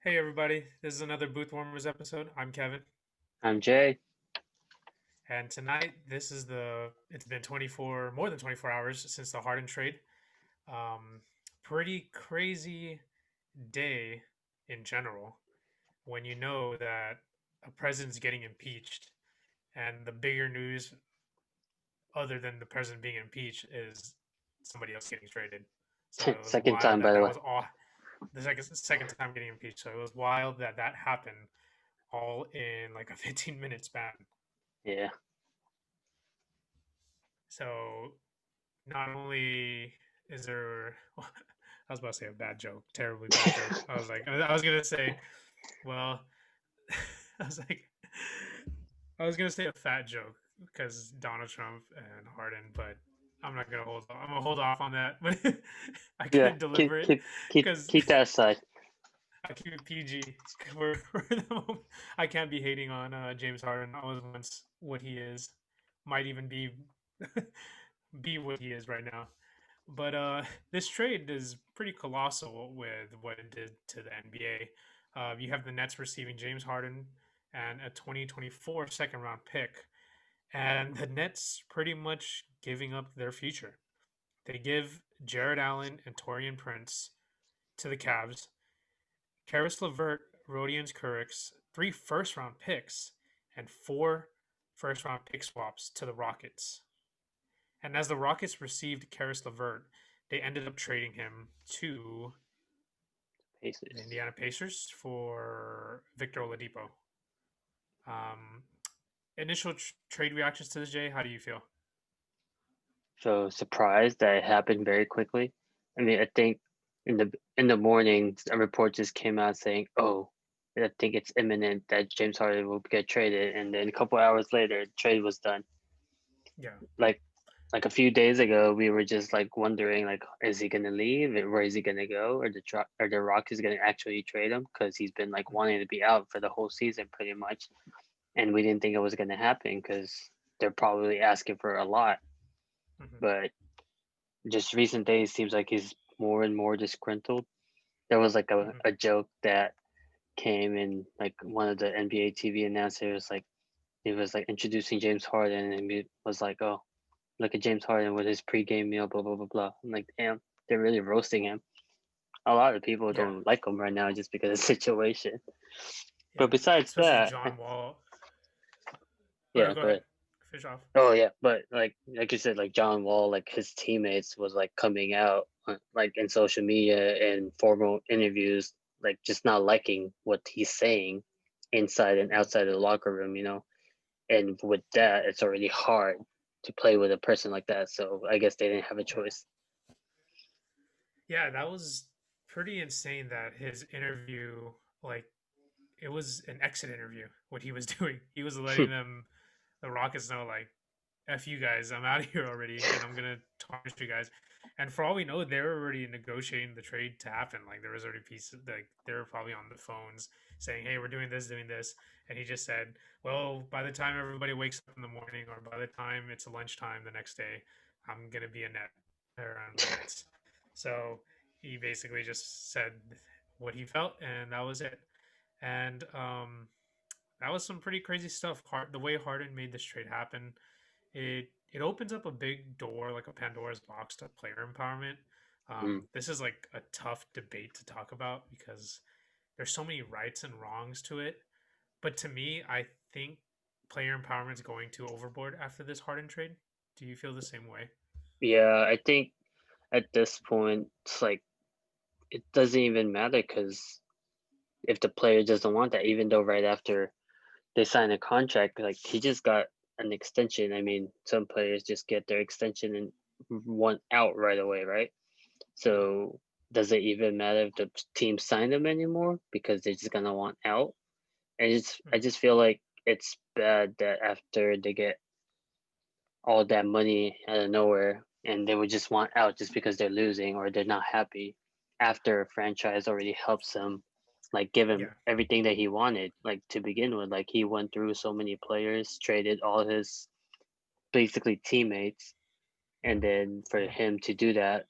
Hey everybody, this is another BoothWarmers episode. I'm Kevin, I'm Jay. and tonight it's been more than 24 hours since the Harden trade. Um, Pretty crazy day in general when you know that a president's getting impeached, and the bigger news, other than the president being impeached, is somebody else getting traded. So it was Second wild time, that by the that way. was all the second time getting impeached. So it was wild that that happened all in like a 15-minute span. Yeah. So not only is there, I was about to say a bad joke, terribly bad joke. I was gonna say, well, I was like, I was gonna say a fat joke because Donald Trump and Harden, but I'm not gonna hold. I'm gonna hold off on that. But I Yeah. couldn't deliver Keep it keep keep because keep that aside. I keep it PG. For the moment. I can't be hating on James Harden. I was once what he is, might even be what he is right now. But this trade is pretty colossal with what it did to the NBA. You have the Nets receiving James Harden and a 2024 second round pick, and the Nets pretty much giving up their future. They give Jared Allen and Torian Prince to the Cavs, Karis LeVert, Rodions Kurix, three first round picks, and four first round pick swaps to the Rockets. And as the Rockets received Karis LeVert, they ended up trading him to the Pacers. Indiana Pacers for Victor Oladipo. Um, Initial trade reactions to this, Jay. How do you feel? So surprised that it happened very quickly. I mean, I think in the morning, a report just came out saying, "Oh, I think it's imminent that James Harden will get traded," and then a couple hours later, the trade was done. Yeah, Like like a few days ago, we were just like wondering, like, is he gonna leave? Where is he gonna go? Or the Rockets gonna actually trade him? Because he's been like mm-hmm. wanting to be out for the whole season, pretty much. And we didn't think it was going to happen because they're probably asking for a lot. Mm-hmm. But just recent days seems like he's more and more disgruntled. There was like a, Mm-hmm. a joke that came in like one of the NBA TV announcers like he was like introducing James Harden and he was like, "Oh, look at James Harden with his pregame meal, blah blah blah blah." I'm like, damn, they're really roasting him. A lot of people Yeah, don't like him right now just because of the situation. yeah. But besides Especially that, John Wall. Oh no, yeah, go go ahead. ahead. Fish off. Oh yeah, but like you said, like John Wall, like his teammates was like coming out like in social media and formal interviews, like just not liking what he's saying inside and Mm-hmm. outside of the locker room, you know. And with Yeah, that, it's already hard to play with a person like that. So I guess they didn't have a yeah, choice. yeah. That was pretty insane. That his interview, like, it was an exit interview. What he was doing, he was letting them, the Rockets, know like, "F you guys, I'm out of here already, and I'm gonna tarnish you guys." And for all we know, they were already negotiating the trade to happen. Like there was already pieces, like they were probably on the phones saying, "Hey, we're doing this," and he just said, "Well, by the time everybody wakes up in the morning, or by the time it's lunchtime the next day, I'm gonna be a net or on the Nets." So he basically just said what he felt, and that was it. And that was some pretty crazy stuff. The way Harden made this trade happen, it opens up a big door, like a Pandora's box to player empowerment. Mm. This is like a tough debate to talk about because there's so many rights and wrongs to it. But to me, I think player empowerment is going too overboard after this Harden trade. Do you feel the same way? Yeah, I think at this point, it's like it doesn't even matter because if the player doesn't want that, even though right after they sign a contract. Like he just got an extension. I mean, some players just get their extension and want out right away, right? Mm-hmm. So does it even matter if the team signed them anymore because they're just gonna want out? And I Mm-hmm. just feel like it's bad that after they get all that money out of nowhere and they would just want out just because they're losing or they're not happy after a franchise already helps them like give him Yeah, everything that he wanted like to begin with, like he went through so many players, traded all his basically teammates, and then for mm-hmm. him to do that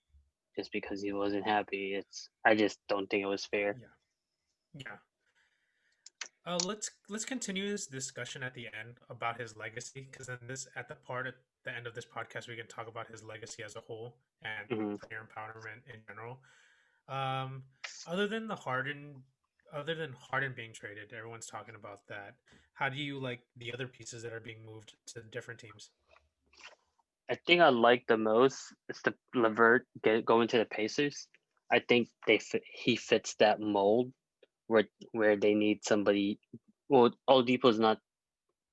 just because he wasn't happy, it's I just don't think it was fair. Yeah. Yeah. Let's continue this discussion at the end about his legacy, because then this at the end of this podcast we can talk about his legacy as a whole and Hmm. player empowerment in general. Um, other than the Harden, other than Harden being traded, everyone's talking about that. How do you like the other pieces that are being moved to different teams? I think I like the most is the Levert going to the Pacers. I think he fits that mold where they need somebody. Well, Oladipo's not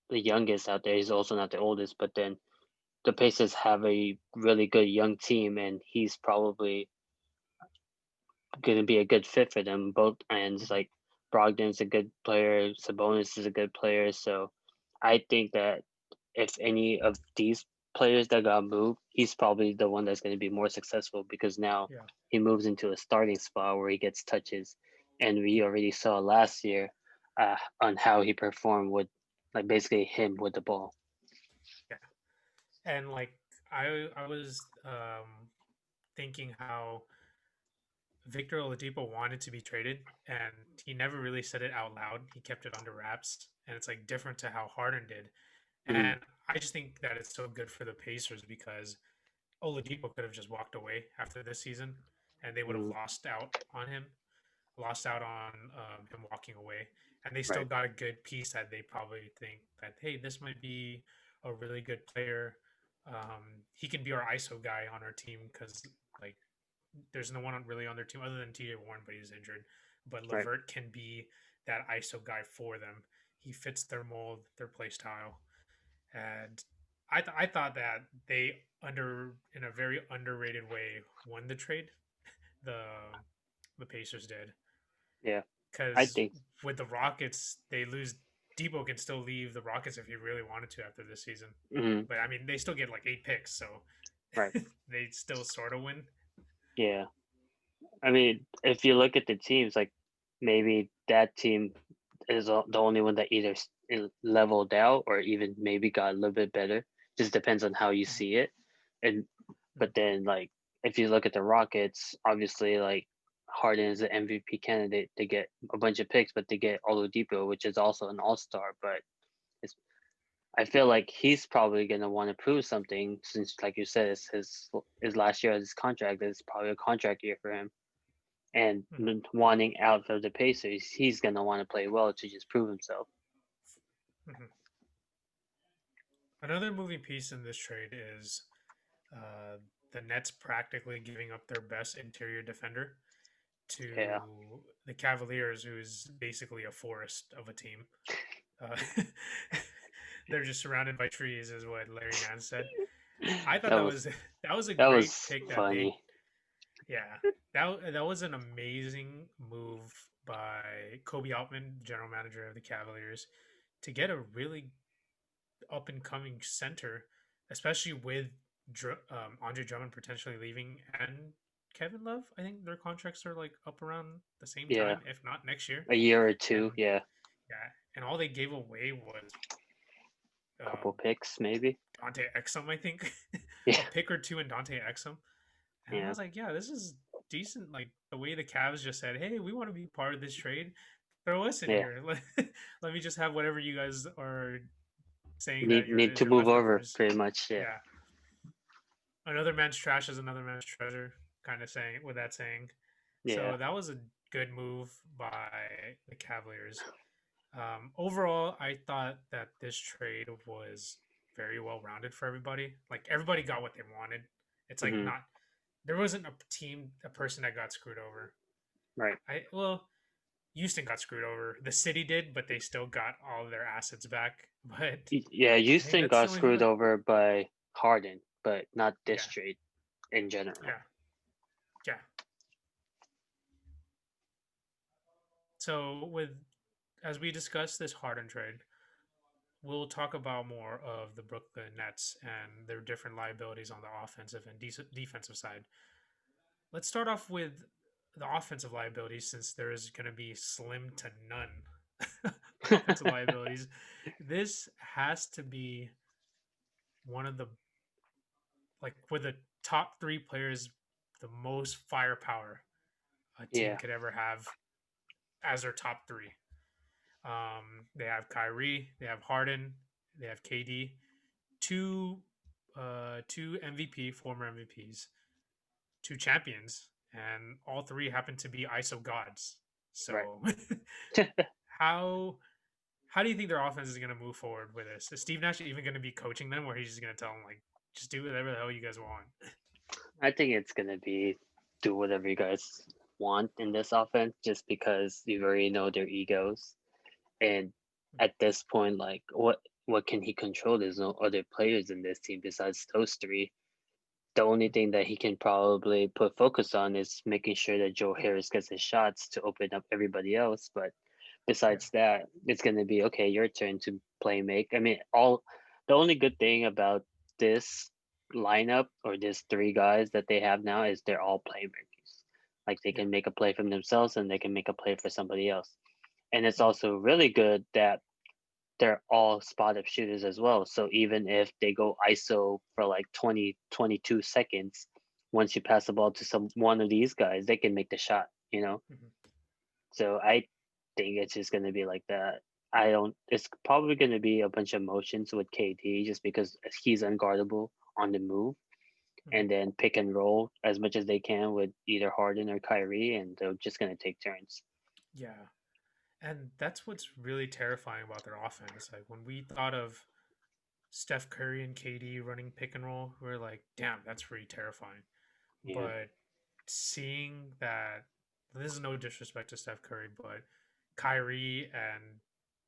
the youngest out there. He's also not the oldest, but then the Pacers have a really good young team, and he's probably going to be a good fit for them both ends. Mhm. Like Brogdon's a good player, Sabonis is a good player, so I think that if any of these players that got moved, he's probably the one that's going to be more successful because now Yeah, he moves into a starting spot where he gets touches, and we already saw last year on how he performed with like basically him with the ball. yeah, and like I was thinking how Victor Oladipo wanted to be traded, and he never really said it out loud. He kept it under wraps, and it's like different to how Harden did. Mm-hmm. And I just think that it's so good for the Pacers because Oladipo could have just walked away after this season, and they would have Mm-hmm. lost out on him walking away, and they still Right, got a good piece that they probably think that hey, this might be a really good player. He can be our ISO guy on our team because like there's no one really on their team other than TJ Warren, but he's injured. But right, Levert can be that ISO guy for them. He fits their mold, their play style, and I thought that they under in a very underrated way won the trade. The the Pacers did yeah, I because think, with the Rockets they lose. Debo can still leave the Rockets if he really wanted to after this season, mm-hmm. but I mean they still get like 8 picks, so Right, they still sort of win. yeah. I mean, if you look at the teams, like maybe that team is the only one that either leveled out or even maybe got a little bit better. Just depends on how you Mhm. see it. And Mhm. but then like if you look at the Rockets, obviously like Harden is the MVP candidate. They get a bunch of picks, but they get Oladipo, which is also an All Star. But it's I feel like he's probably gonna want to prove something since, like you said, it's his last year of his contract. It's probably a contract year for him and Mhm. wanting out of the Pacers, he's gonna want to play well to just prove himself. Mhm. Another moving piece in this trade is uh, the Nets practically giving up their best interior defender Yeah, to the Cavaliers, who's basically a forest of a team. Uh, they're just surrounded by trees, is what Larry Nance said. I thought that that was was that was a that great was pick that they, funny. yeah, that was an amazing move by Kobe Altman, general manager of the Cavaliers, to get a really up and coming center, especially with Andre Drummond potentially leaving and Kevin Love. I think their contracts are like up around the same Yeah, time, if not next year. a year or And two. Yeah, yeah, and all they gave away was uh, couple picks maybe. Dante Exum, I think, Yeah, a pick or two in Dante Exum. And I yeah, was like, yeah, this is decent. Like the way the Cavs just said, hey, we want to be part of this trade. Throw us in yeah. here. Let me just have whatever you guys are saying that Need your need is to your move over leftovers. pretty much. Yeah, Yeah, another man's trash is another man's treasure, kind of saying with that saying. yeah. So that was a good move by the Cavaliers. Overall, I thought that this trade was very well rounded for everybody. Like everybody got what they wanted. It's like Hmm. not there wasn't a person that got screwed over. Right. Houston got screwed over. The city did, but they still got all of their assets back. But Yeah, I think Houston that's the got only thing screwed that over by Harden, but not this yeah, trade in general. yeah, yeah. So with as we discuss this Harden trade, we'll talk about more of the Brooklyn Nets and their different liabilities on the offensive and defensive side. Let's start off with the offensive liabilities since there is going to be slim to none offensive liabilities. This has to be one of the like with the top three players, the most firepower a team Yeah, could ever have. as their top three. They have Kyrie, they have Harden, they have KD, two two MVP, former MVPs, two champions, and all three happen to be ISO gods. Right. So how how do you think their offense is going to move forward with this? Is Steve Nash even going to be coaching them, or he's just going to tell them like, just do whatever the hell you guys want? I think it's gonna be do whatever you guys want in this offense, just because you already know their egos, and at this point, like what can he control? There's no other players in this team besides those three. The only thing that he can probably put focus on is making sure that Joe Harris gets his shots to open up everybody else. But Yeah, besides that, it's gonna be okay. Your turn to play make. I mean, all the only good thing about this lineup or this three guys that they have now is they're all playmakers. Like they yeah, can make a play for themselves and they can make a play for somebody else. And it's mhm, also really good that they're all spot up shooters as well. So even if they go ISO for like 20, 22 seconds, once you pass the ball to some one of these guys, they can make the shot, you know? mhm. So I think it's just gonna be like that. I don't it's probably gonna be a bunch of motions with KD just because he's unguardable on the move, Mhm. and then pick and roll as much as they can with either Harden or Kyrie, and they're just gonna take turns. Yeah, and that's what's really terrifying about their offense. Like when we thought of Steph Curry and KD running pick and roll, we are like, damn, that's pretty terrifying. Yeah. But seeing that, this is no disrespect to Steph Curry, but Kyrie and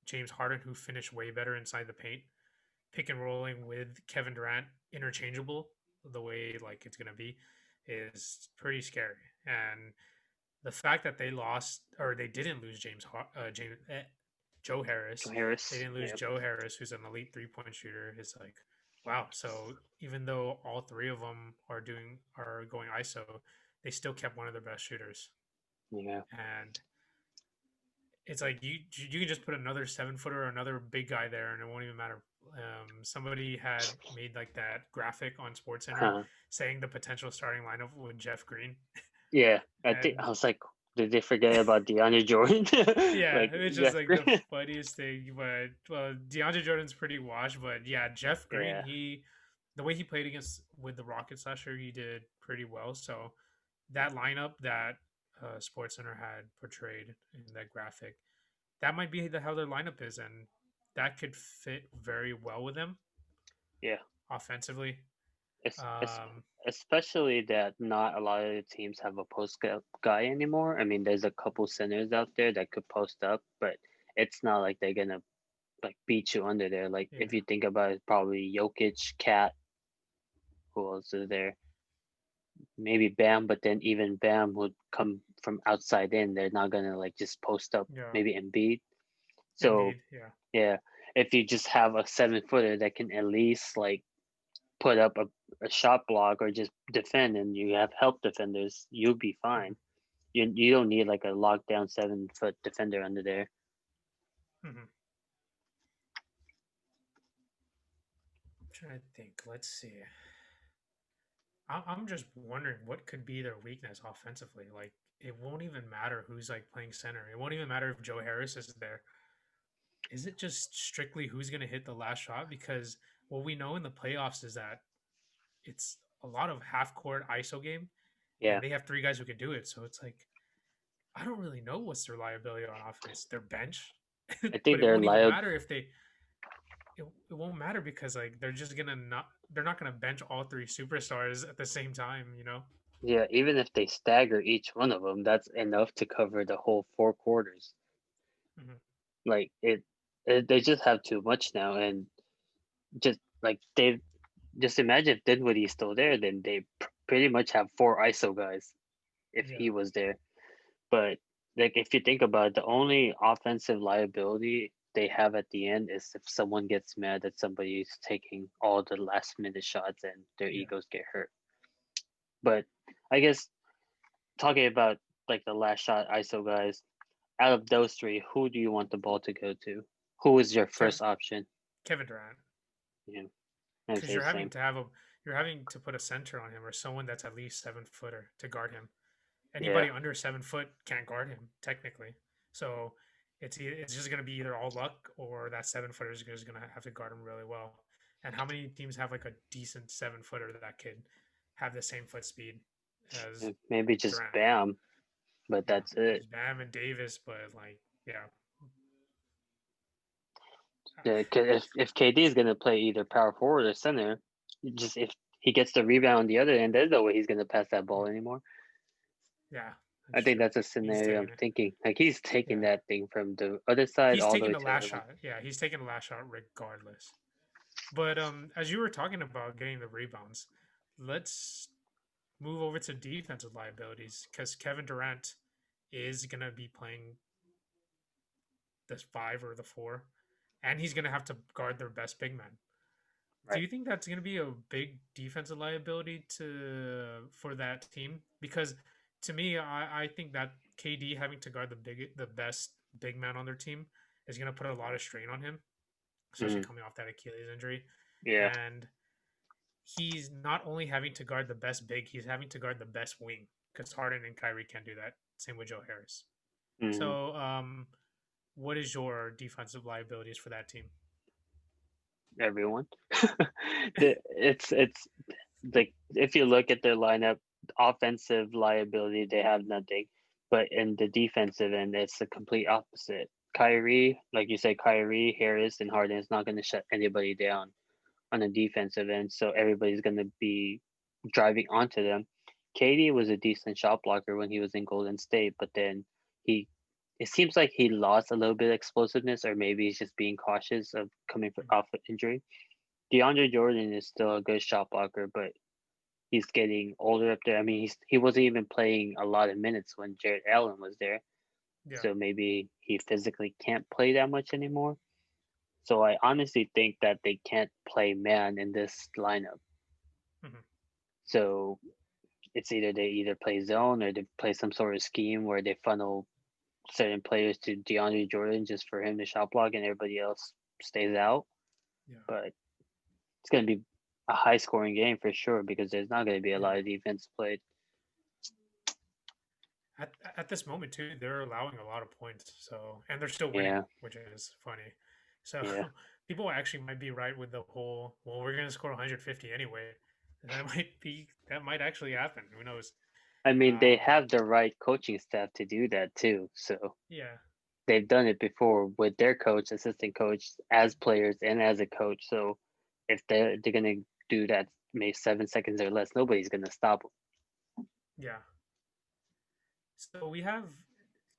James Harden, who finish way better inside the paint, pick and rolling with Kevin Durant, interchangeable, the way like it's gonna be, is pretty scary. And the fact that they lost or they didn't lose Joe Harris, they Harris. didn't lose Yeah. Joe Harris, who's an elite 3 point shooter, is like, wow. So even though all three of them are going ISO, they still kept one of their best shooters, Yeah. and it's like you can just put another 7 footer or another big guy there, and it won't even matter. Somebody had made like that graphic on Sports Center Huh. saying the potential starting lineup with Jeff Green, Yeah. I and was like, did they forget about DeAndre Jordan? yeah, Like it's just Jeff like the Green. funniest thing. But well, DeAndre Jordan's pretty washed, but yeah, Jeff Green, Yeah. he the way he played against with the Rockets last year, he did pretty well. So that lineup that SportsCenter had portrayed in that graphic, that might be how their lineup is, and that could fit very well with them Yeah. offensively. It's Um, especially that not a lot of the teams have a guy anymore. I mean, there's a couple centers out there that could post up, but it's not like they're gonna like beat you under there. Like if yeah, you think about it, probably Jokic, Cat, who else is there? Maybe Bam, but then even Bam would come from outside in. They're not gonna like just post up. yeah, Maybe Embiid. So Embiid, yeah, yeah, if you just have a 7 footer that can at least like put up a shot block or just defend, and you have help defenders, you'll be mm-hmm, fine. You don't need like a lockdown 7 foot defender under there. mm-hmm. I'm trying to think. Let's see. I'm just wondering what could be their weakness offensively. Like it won't even matter who's like playing center. It won't even matter if Joe Harris is there. Is it just strictly who's going to hit the last shot? Because what we know in the playoffs is that it's a lot of half court ISO game, Yeah, and they have three guys who can do it. So it's like I don't really know what's their liability on offense. Their bench, I but think it they're won't even liable. matter if they. It won't matter because like they're just gonna not. They're not gonna bench all three superstars at the same time. You know. Yeah, even if they stagger each one of them, that's enough to cover the whole 4 quarters. Hmm. Like they just have too much now, and just like they just imagine if Dinwiddie's still there, then they pretty much have 4 ISO guys if he Yeah. was there. But like if you think about it, the only offensive liability they have at the end is if someone gets mad that somebody's taking all the last minute shots and their Yeah. egos get hurt. But I guess talking about like the last shot ISO guys, out of those three, who do you want the ball to go to? Who is your Kevin first option? Kevin Durant, Yeah, I'd because say the same. you're having to put a center on him or someone that's at least 7 footer to guard him. Yeah, Anybody under 7 foot can't guard him technically. So it's just gonna be either all luck or that 7 footer is just gonna have to guard him really well. And how many teams have like a decent 7 footer that could have the same foot speed as Maybe just Durant? Bam, but Yeah, that's it. just Bam and Davis, but like yeah, Yeah, 'cause if KD is gonna play either power forward or center, just if he gets the rebound on the other end, there's no way he's gonna pass that ball anymore. yeah, I that's think true. that's a He's scenario I'm taking it. thinking. Like he's taking Yeah, that thing from the other side he's all the taking way the to the last other one. shot. Yeah, he's taking the last shot regardless. But as you were talking about getting the rebounds, let's move over to defensive liabilities because Kevin Durant is gonna be playing the 5 or the 4, and he's gonna have to guard their best big man. Do Right. you think that's gonna be a big defensive liability for that team? Because to me, I think that KD having to guard the best big man on their team is gonna put a lot of strain on him, especially Mm, coming off that Achilles injury. yeah. And he's not only having to guard the best big, he's having to guard the best wing because Harden and Kyrie can't do that. Same with Joe Harris. Hmm. So, what is your defensive liabilities for that team? Everyone. It's like if you look at their lineup, offensive liability they have nothing, but in the defensive end, it's the complete opposite. Kyrie, like you said, Kyrie, Harris, and Harden is not going to shut anybody down on the defensive end, so everybody's going to be driving onto them. KD was a decent shot blocker when he was in Golden State, but then he it seems like he lost a little bit of explosiveness, or maybe he's just being cautious of coming off an injury. DeAndre Jordan is still a good shot blocker, but he's getting older up there. I mean, he wasn't even playing a lot of minutes when Jared Allen was there, Yeah. so maybe he physically can't play that much anymore. So I honestly think that they can't play man in this lineup. Hmm. So it's either they either play zone or they play some sort of scheme where they funnel certain players to DeAndre Jordan just for him to shot block and everybody else stays out. Yeah. But it's going to be a high scoring game for sure because there's not going to be a Yeah. lot of defense played. At this moment too, they're allowing a lot of points. So and they're still winning, Yeah, which is funny. So yeah. people actually might be right with the whole. Well, we're gonna score 150 anyway. That might actually happen. Who knows? I mean, they Um, have the right coaching staff to do that too. So yeah. they've done it before with their coach, assistant coach, as players and as a coach. So if they're gonna do that, maybe 7 seconds or less, nobody's gonna stop them. Yeah. So we have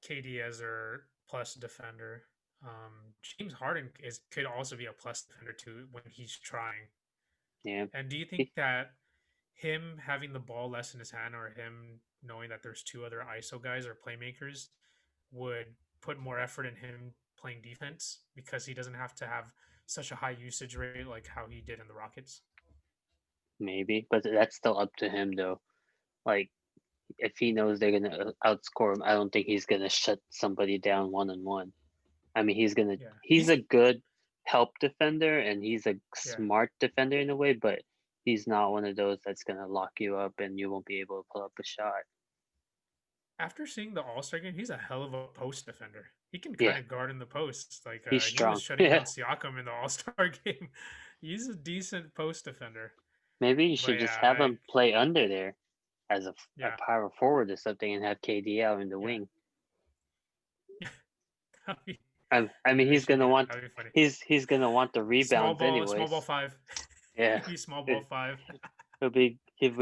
KD as our plus defender. James Harden could also be a plus defender too when he's trying. Yeah, And do you think that him having the ball less in his hand or him knowing that there's two other ISO guys or playmakers would put more effort in him playing defense because he doesn't have to have such a high usage rate like how he did in the Rockets? maybe, but that's still up to him though. Like if he knows they're gonna outscore him, I don't think he's gonna shut somebody down one on one. I mean, Yeah. he's a good help defender and he's a Yeah. smart defender in a way, but he's not one of those that's gonna lock you up and you won't be able to pull up a shot. After seeing the All Star game, he's a hell of a post defender. He can Yeah, kind of guard in the post. Like he's he was strong. shutting Yeah, down Siakam in the All Star game. He's a decent post defender. maybe you But should just yeah, have him play under there as a yeah, power forward or something and have KD out in the yeah. wing. That'd be, I mean, maybe they should do that. That'd be funny. he's gonna want the rebounds Small ball anyways. five. Yeah, Maybe small ball five. he'll be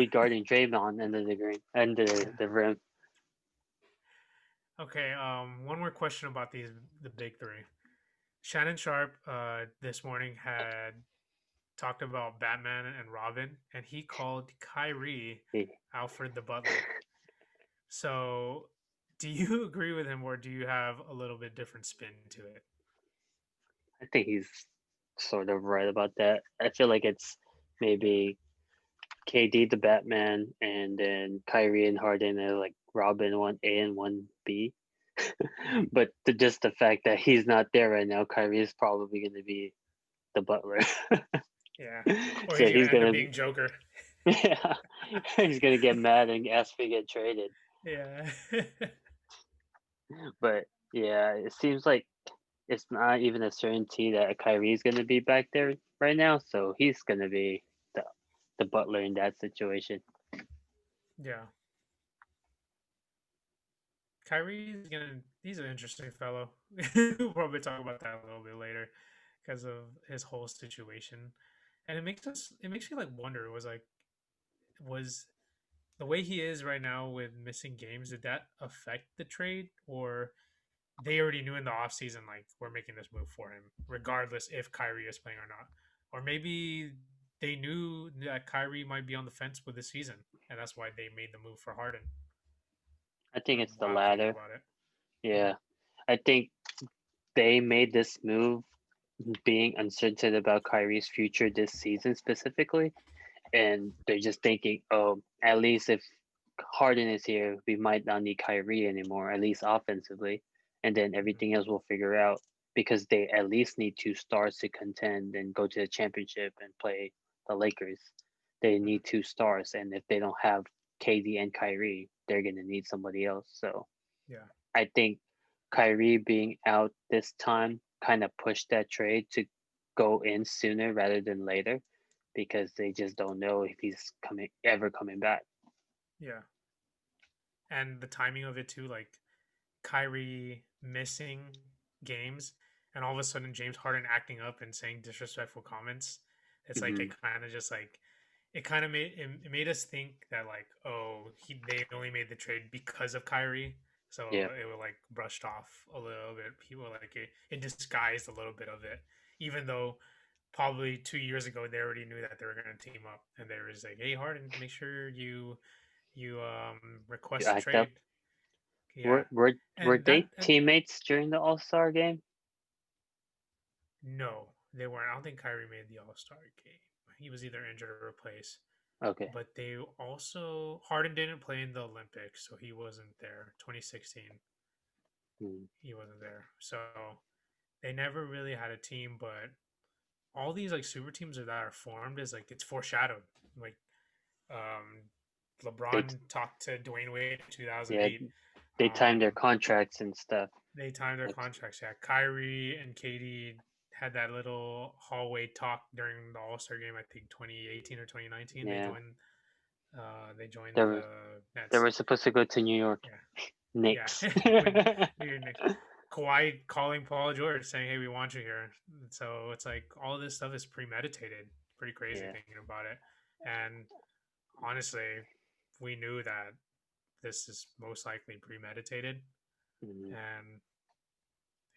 guarding Draymond under the green under Yeah. the rim. Okay. One more question about the big three. Shannon Sharp, this morning had talked about Batman and Robin, and he called Kyrie Alfred the Butler. So, do you agree with him, or do you have a little bit different spin to it? I think he's sort of right about that. I feel like it's Yeah. maybe KD the Batman, and then Kyrie and Harden are like Robin 1A and 1B. Mhm. But just the fact that he's not there right now, Kyrie is probably going to be the butler. Yeah. Or So he's gonna he's end up gonna, being Joker. yeah, he's gonna get mad and ask to get traded. Yeah. But Yeah, it seems like it's not even a certainty that Kyrie's gonna be back there right now, so he's gonna be the the butler in that situation. Yeah, Kyrie's gonna. He's an interesting fellow. We'll probably talk about that a little bit later because of his whole situation, and it makes us. It makes me like wonder. Was the way he is right now with missing games, did that affect the trade, or they already knew in the offseason like we're making this move for him regardless if Kyrie is playing or not, or maybe they knew that Kyrie might be on the fence with the season and that's why they made the move for Harden. I think Or it's the wild thinking latter. about it. Yeah. I think they made this move being uncertain about Kyrie's future this season specifically, and they're just thinking, oh, at least if Harden is here, we might not need Kyrie anymore, at least offensively, and then Mhm. everything else we'll figure out because they at least need two stars to contend and go to the championship and play the Lakers. They Mhm. need two stars, and if they don't have KD and Kyrie, they're gonna need somebody else. So Yeah. I think Kyrie being out this time kind of pushed that trade to go in sooner rather than later because they just don't know if he's coming back. Yeah. And the timing of it too, like Kyrie missing games and all of a sudden James Harden acting up and saying disrespectful comments. It's like Hmm. it kind of just like it kind of it made us think that like oh they only made the trade because of Kyrie, so Yeah. it was like brushed off a little bit. People like it disguised a little bit of it, even though probably 2 years ago they already knew that they were going to team up and they were just like hey Harden make sure you You request a act up. trade. Yeah, Were and that they teammates during the All Star game? no, they weren't. I don't think Kyrie made the All Star game. He was either injured or replaced. Okay. But they also Harden didn't play in the Olympics, so he wasn't there. 2016, Hmm. he wasn't there. So they never really had a team. But all these like super teams that are formed is like it's foreshadowed. Like um, They LeBron talked to Dwayne Wade in yeah 2008. they timed their Um, contracts and stuff. they timed their Like contracts. Yeah, Kyrie and KD had that little hallway talk during the All Star game. I think 2018 or 2019. yeah, They they joined were the they Nets. were supposed to go to New York. Yeah, Knicks. yeah. when you're next, Kawhi calling Paul George saying, "Hey, we want you here." So it's like all this stuff is premeditated. Pretty crazy Yeah. thinking about it. And honestly, we knew that this is most likely premeditated, Mhm. and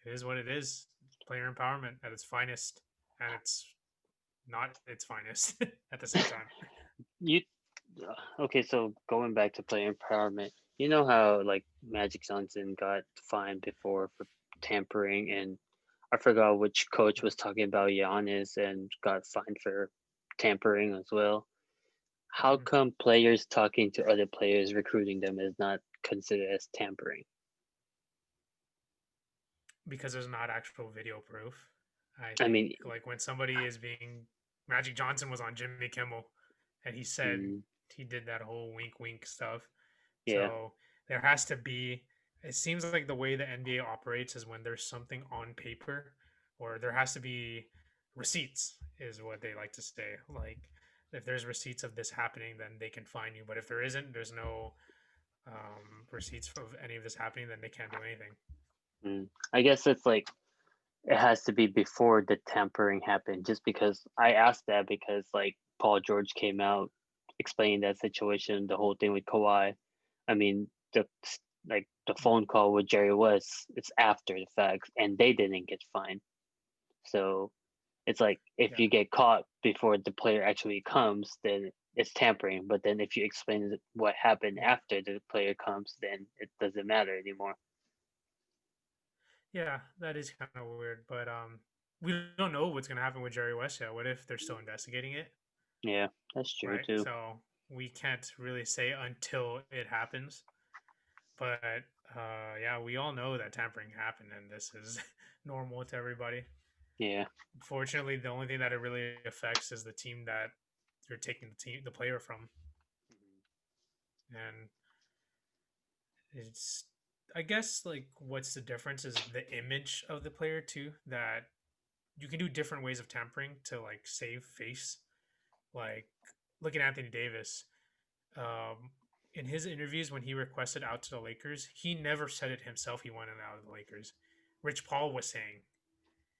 it is what it is. Player empowerment at its finest, and it's not its finest at the same time. You okay? So going back to player empowerment, you know how like Magic Johnson got fined before for tampering, and I forgot which coach was talking about Giannis and got fined for tampering as well. How Mhm. come players talking to other players, recruiting them, is not considered as tampering? Because there's not actual video proof. I I think mean, like when somebody is being Magic Johnson was on Jimmy Kimmel and he said mm, he did that whole wink wink stuff. yeah, So there has to be it seems like the way the NBA operates is when there's something on paper or there has to be receipts is what they like to say. Like if there's receipts of this happening then they can fine you, but if there isn't there's no receipts of any of this happening then they can't do anything. I guess it's like it has to be before the tampering happened. Just because I asked that because like Paul George came out explaining that situation, the whole thing with Kawhi. I mean, the phone call with Jerry West, it's after the fact, and they didn't get fined. So it's like if Yeah. you get caught before the player actually comes, then it's tampering. But then if you explain what happened Yeah. after the player comes, then it doesn't matter anymore. Yeah, that is kind of weird, but we don't know what's gonna happen with Jerry West yet. What if they're still investigating it, Yeah, that's true right? too. So we can't really say until it happens. But yeah, we all know that tampering happened, and this is normal to everybody. Yeah. Fortunately, the only thing that it really affects is the team that you're taking the player from, and it's. I guess like what's the difference is the image of the player too. That you can do different ways of tampering to like save face. Like look at Anthony Davis. Um, in his interviews when he requested out to the Lakers, he never said it himself. He wanted out of the Lakers. Rich Paul was saying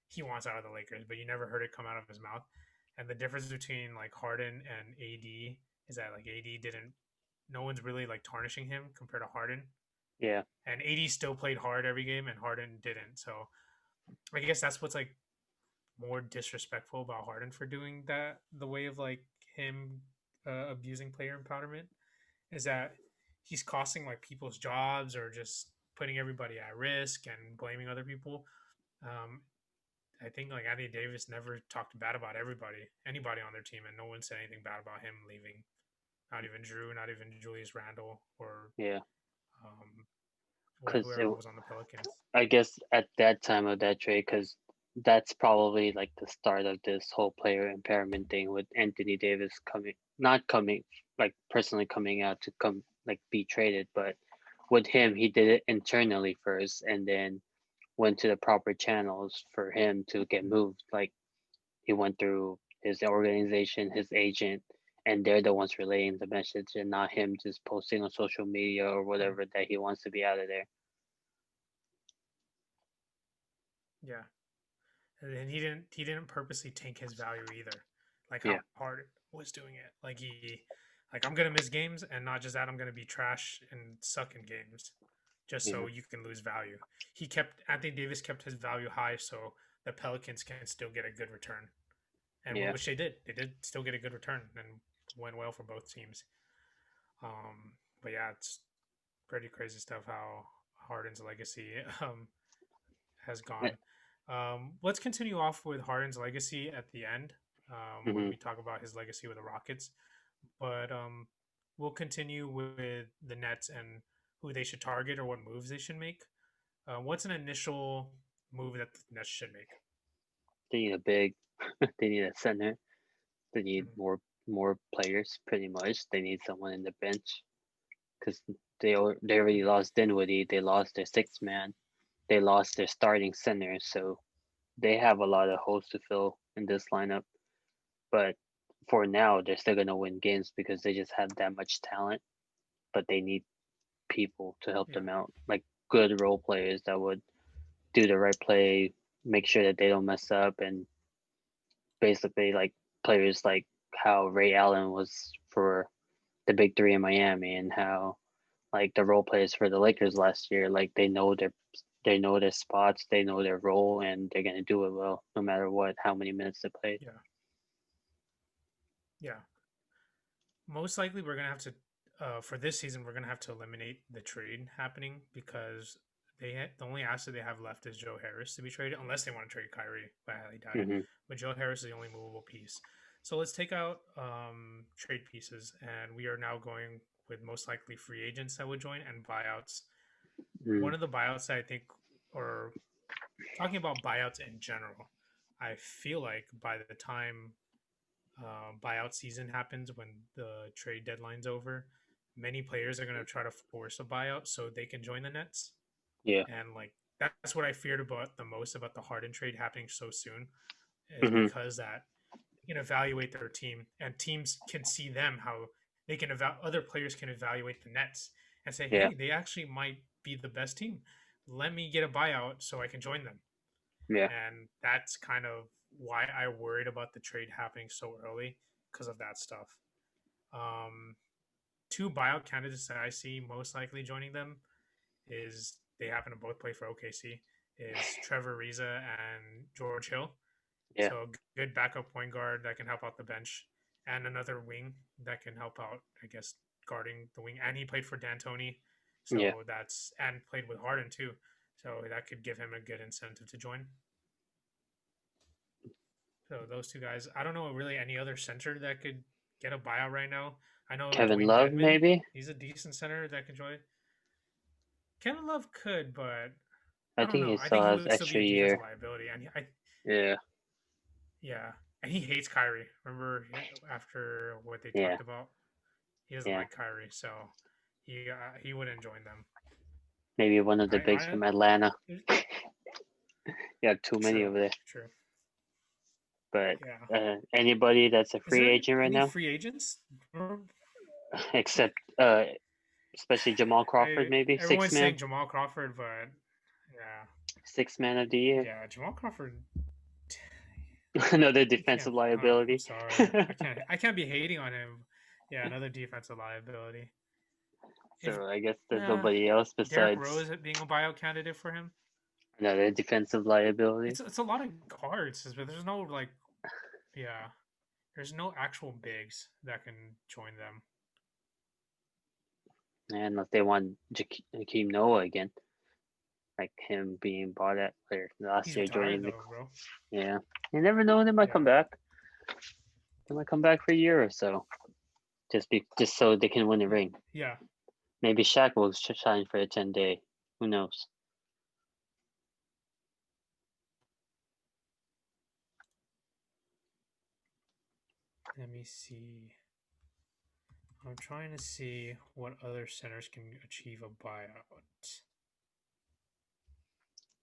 he wants out of the Lakers, but you never heard it come out of his mouth. And the difference between like Harden and AD is that like AD didn't. No one's really like tarnishing him compared to Harden, Yeah, and AD still played hard every game, and Harden didn't. So I guess that's what's like more disrespectful about Harden for doing that. The way of like him abusing player empowerment is that he's costing like people's jobs or just putting everybody at risk and blaming other people. Um, I think like Anthony Davis never talked bad about anybody on their team, and no one said anything bad about him leaving. Not even Drew, not even Julius Randle, or yeah. um, Because whoever was on the Pelicans. I guess at that time of that trade, because that's probably like the start of this whole player impairment thing with Anthony Davis coming, not coming, like personally coming out to come like be traded, but with him, he did it internally first, and then went to the proper channels for him to get moved. Like he went through his organization, his agent, and they're the ones relaying the message, and not him just posting on social media or Mm, whatever that he wants to be out of there. yeah, and he didn't purposely tank his value either, like Yeah, how hard was doing it. Like like I'm gonna miss games, and not just that, I'm gonna be trash and suck in games, just yeah, so you can lose value. Anthony Davis kept his value high, so the Pelicans can still get a good return, and yeah. which they did. They did still get a good return, and went well for both teams. But yeah, it's pretty crazy stuff how Harden's legacy has gone. Let's continue off with Harden's legacy at the end when Mm-hmm. we talk about his legacy with the Rockets. But we'll continue with the Nets and who they should target or what moves they should make. What's an initial move that the Nets should make? They need a big. They need a center. They need Mhm. more players. Pretty much, they need someone in the bench because they already lost Dinwiddie. They lost their sixth man. They lost their starting center. So they have a lot of holes to fill in this lineup. But for now, they're still gonna win games because they just have that much talent. But they need people to help Yeah, them out, like good role players that would do the right play, make sure that they don't mess up, and basically like players like how Ray Allen was for the big three in Miami, and how like the role players for the Lakers last year, like they know their spots, they know their role, and they're gonna do it well no matter what, how many minutes they play. yeah, yeah. Most likely, we're gonna have to for this season. We're gonna have to eliminate the trade happening because the only asset they have left is Joe Harris to be traded, unless they want to trade Kyrie. But I highly doubt it. Mm-hmm. But Joe Harris is the only movable piece. So let's take out trade pieces, and we are now going with most likely free agents that would join and buyouts. Mm. One of the buyouts that I think, or talking about buyouts in general, I feel like by the time buyout season happens when the trade deadline's over, many players are going to try to force a buyout so they can join the Nets. Yeah. And like that's what I feared about the most about the Harden trade happening so soon is Mm-hmm. because that they can evaluate their team and teams can see them how they can other players can evaluate the Nets and say, Yeah. hey, they actually might be the best team. Let me get a buyout so I can join them. Yeah. And that's kind of why I worried about the trade happening so early because of that stuff. Um, Two buyout candidates that I see most likely joining them is they happen to both play for OKC is Trevor Ariza and George Hill. Yeah. So good backup point guard that can help out the bench, and another wing that can help out, I guess, guarding the wing. And he played for D'Antoni, Yeah. so that's and played with Harden too. So that could give him a good incentive to join. So those two guys. I don't know really any other center that could get a buyout right now. I know Kevin Dwayne Love, Dedman. maybe. He's a decent center that could join. Kevin Love could, but I I don't think know. he I still think he has would still be extra a defensive year. liability. And Yeah. yeah, and he hates Kyrie. Remember after what they Yeah. talked about, he doesn't Yeah. like Kyrie, so he wouldn't join them. Maybe one of the bigs I from Atlanta. there's- You have too many true, over there. true. But Yeah. anybody that's a Is free there agent right any now, free agents? except especially Jamal Crawford, maybe six Everyone's man, saying Jamal Crawford, but yeah, 6 man of the year. yeah, Jamal Crawford. Another You can't. defensive I'm liability. sorry. I can't be hating on him. Yeah, another defensive liability. If So I guess there's uh, nobody else Derrick besides Rose being a buyout candidate for him, another defensive liability. it's a lot of guards, but there's no like, yeah, there's no actual bigs that can join them. And unless they want Hakeem Noah again, like him being bought at or last He's year retired joining though, bro. yeah. You never know when they might come Yeah, back. They might come back for a year or so, just so they can win a ring. yeah. Maybe Shaq will shine for a 10-day. Who knows? Let me see. I'm trying to see what other centers can achieve a buyout.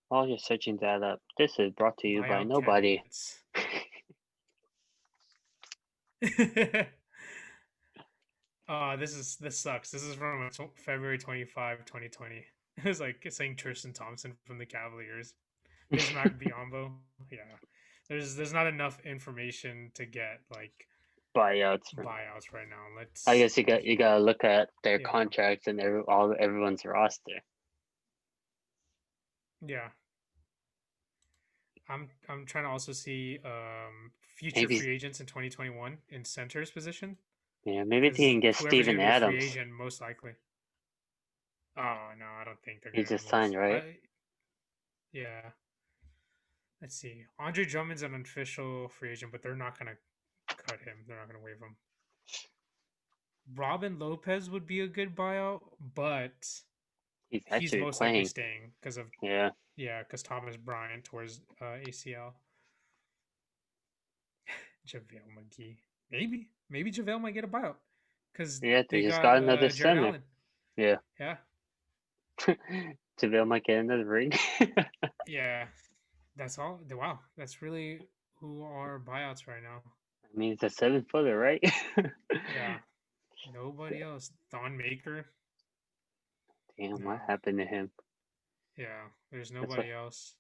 While you're searching that up, this is brought to you by Buyout nobody. candidates. This sucks. This is from February 25, 2020. It was like saying Tristan Thompson from the Cavaliers. Bismack Biyombo. Yeah. There's not enough information to get like Buyouts. buyouts right now. I Let's guess you gotta look at their yeah. contracts and everyone's roster. Yeah. I'm trying to also see future Maybe free agents in 2021 in centers position maybe they because can get whoever's Steven going to be a free Adams. agent most likely. Oh no, I don't think they're He going to just move. signed, right? Yeah. Let's see. Andre Drummond's an official free agent, but they're not going to cut him. They're not going to waive him. Robin Lopez would be a good buyout, but He's he's actually most likely playing. staying because of Yeah. because Thomas Bryant towards ACL. JaVale McGee, maybe JaVale might get a buyout because Yeah, they they just got got another Jared center. Allen. Yeah. Yeah, JaVale might get another ring. yeah. That's all. Wow, that's really who are buyouts right now. I mean, it's a 7-footer, right? Yeah, nobody else. Thon Maker. Damn, what No. happened to him? Yeah, there's That's what nobody else.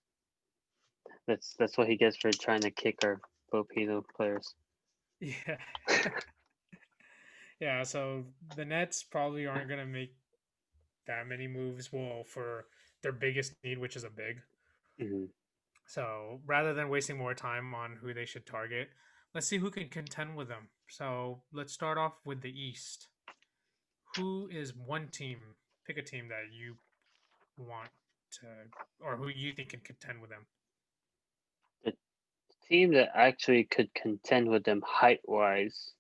that's what he gets for trying to kick our Filipino players. Yeah. Yeah, so the Nets probably aren't going to make that many moves. Well, for their biggest need, which is a big. Mm-hmm. So rather than wasting more time on who they should target, let's see who can contend with them. So let's start off with the East. Who is one team? Pick a team that you want to, or who you think can contend with them. The team that actually could contend with them height-wise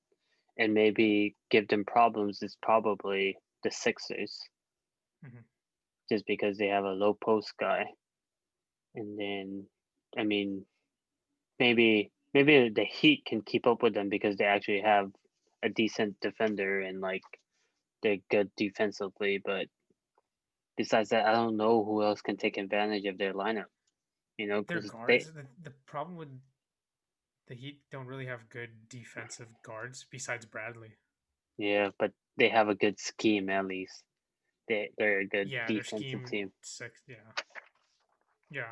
and maybe give them problems is probably the Sixers, Mm-hmm. just because they have a low post guy. And then, I mean, maybe the Heat can keep up with them because they actually have a decent defender and like they're good defensively. But besides that, I don't know who else can take advantage of their lineup. Their Because guards. The problem with the Heat don't really have good defensive guards besides Bradley. yeah, but they have a good scheme at least. They're a good Yeah, their defensive scheme team. six. Yeah, yeah.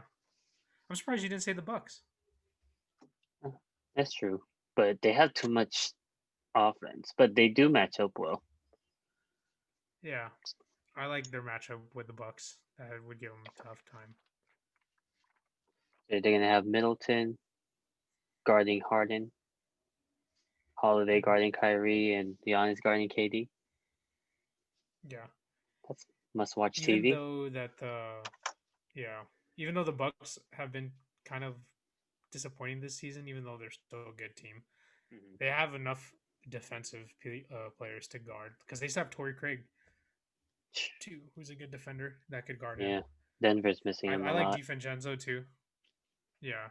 I'm surprised you didn't say the Bucks. That's true, but they have too much offense. But they do match up well. Yeah, I like their matchup with the Bucks. That would give them a tough time. They're gonna have Middleton guarding Harden, Holiday Mm-hmm. guarding Kyrie, and Giannis guarding KD. Yeah, That's must-watch even TV. though that the yeah, even though the Bucks have been kind of disappointing this season, even though they're still a good team, Mm-hmm. they have enough defensive players to guard because they still have Torrey Craig too, who's a good defender that could guard him. Yeah, Denver's missing him I a like lot. DiVincenzo too. Yeah,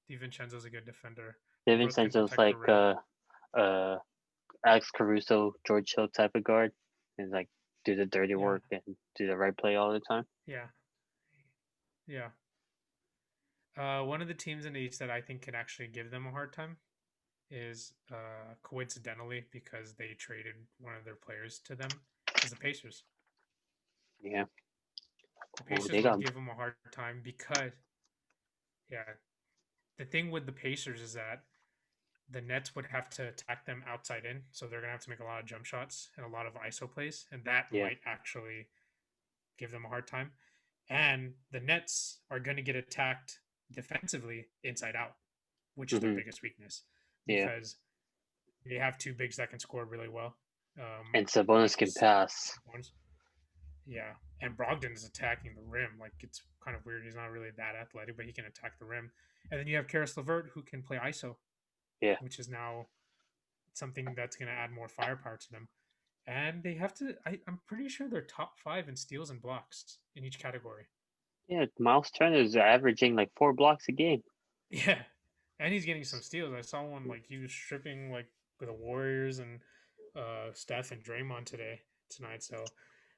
DiVincenzo's a good defender. They both can DiVincenzo's protect the like rim. uh Alex Caruso, George Hill type of guard. And like do the dirty Yeah. work and do the right play all the time. Yeah. Yeah. One of the teams in the East that I think can actually give them a hard time is coincidentally because they traded one of their players to them is the Pacers. Yeah. The Oh, Pacers they would got give them a hard time because yeah, the thing with the Pacers is that the Nets would have to attack them outside in, so they're gonna have to make a lot of jump shots and a lot of ISO plays, and that yeah. might actually give them a hard time. And the Nets are going to get attacked defensively inside out, which is their Hmm. biggest weakness Yeah. because they have two bigs that can score really well. And Sabonis Obviously, can pass. Sabonis. Yeah, and Brogdon is attacking the rim. Like it's kind of weird. He's not really that athletic, but he can attack the rim. And then you have Karis LeVert who can play ISO, Yeah. which is now something that's going to add more firepower to them. And they have to. I'm pretty sure they're top 5 in steals and blocks in each category. Yeah. Miles Turner is averaging like 4 blocks a game. Yeah, and he's getting some steals. I saw one like he was stripping like with the Warriors and Steph and Draymond tonight. So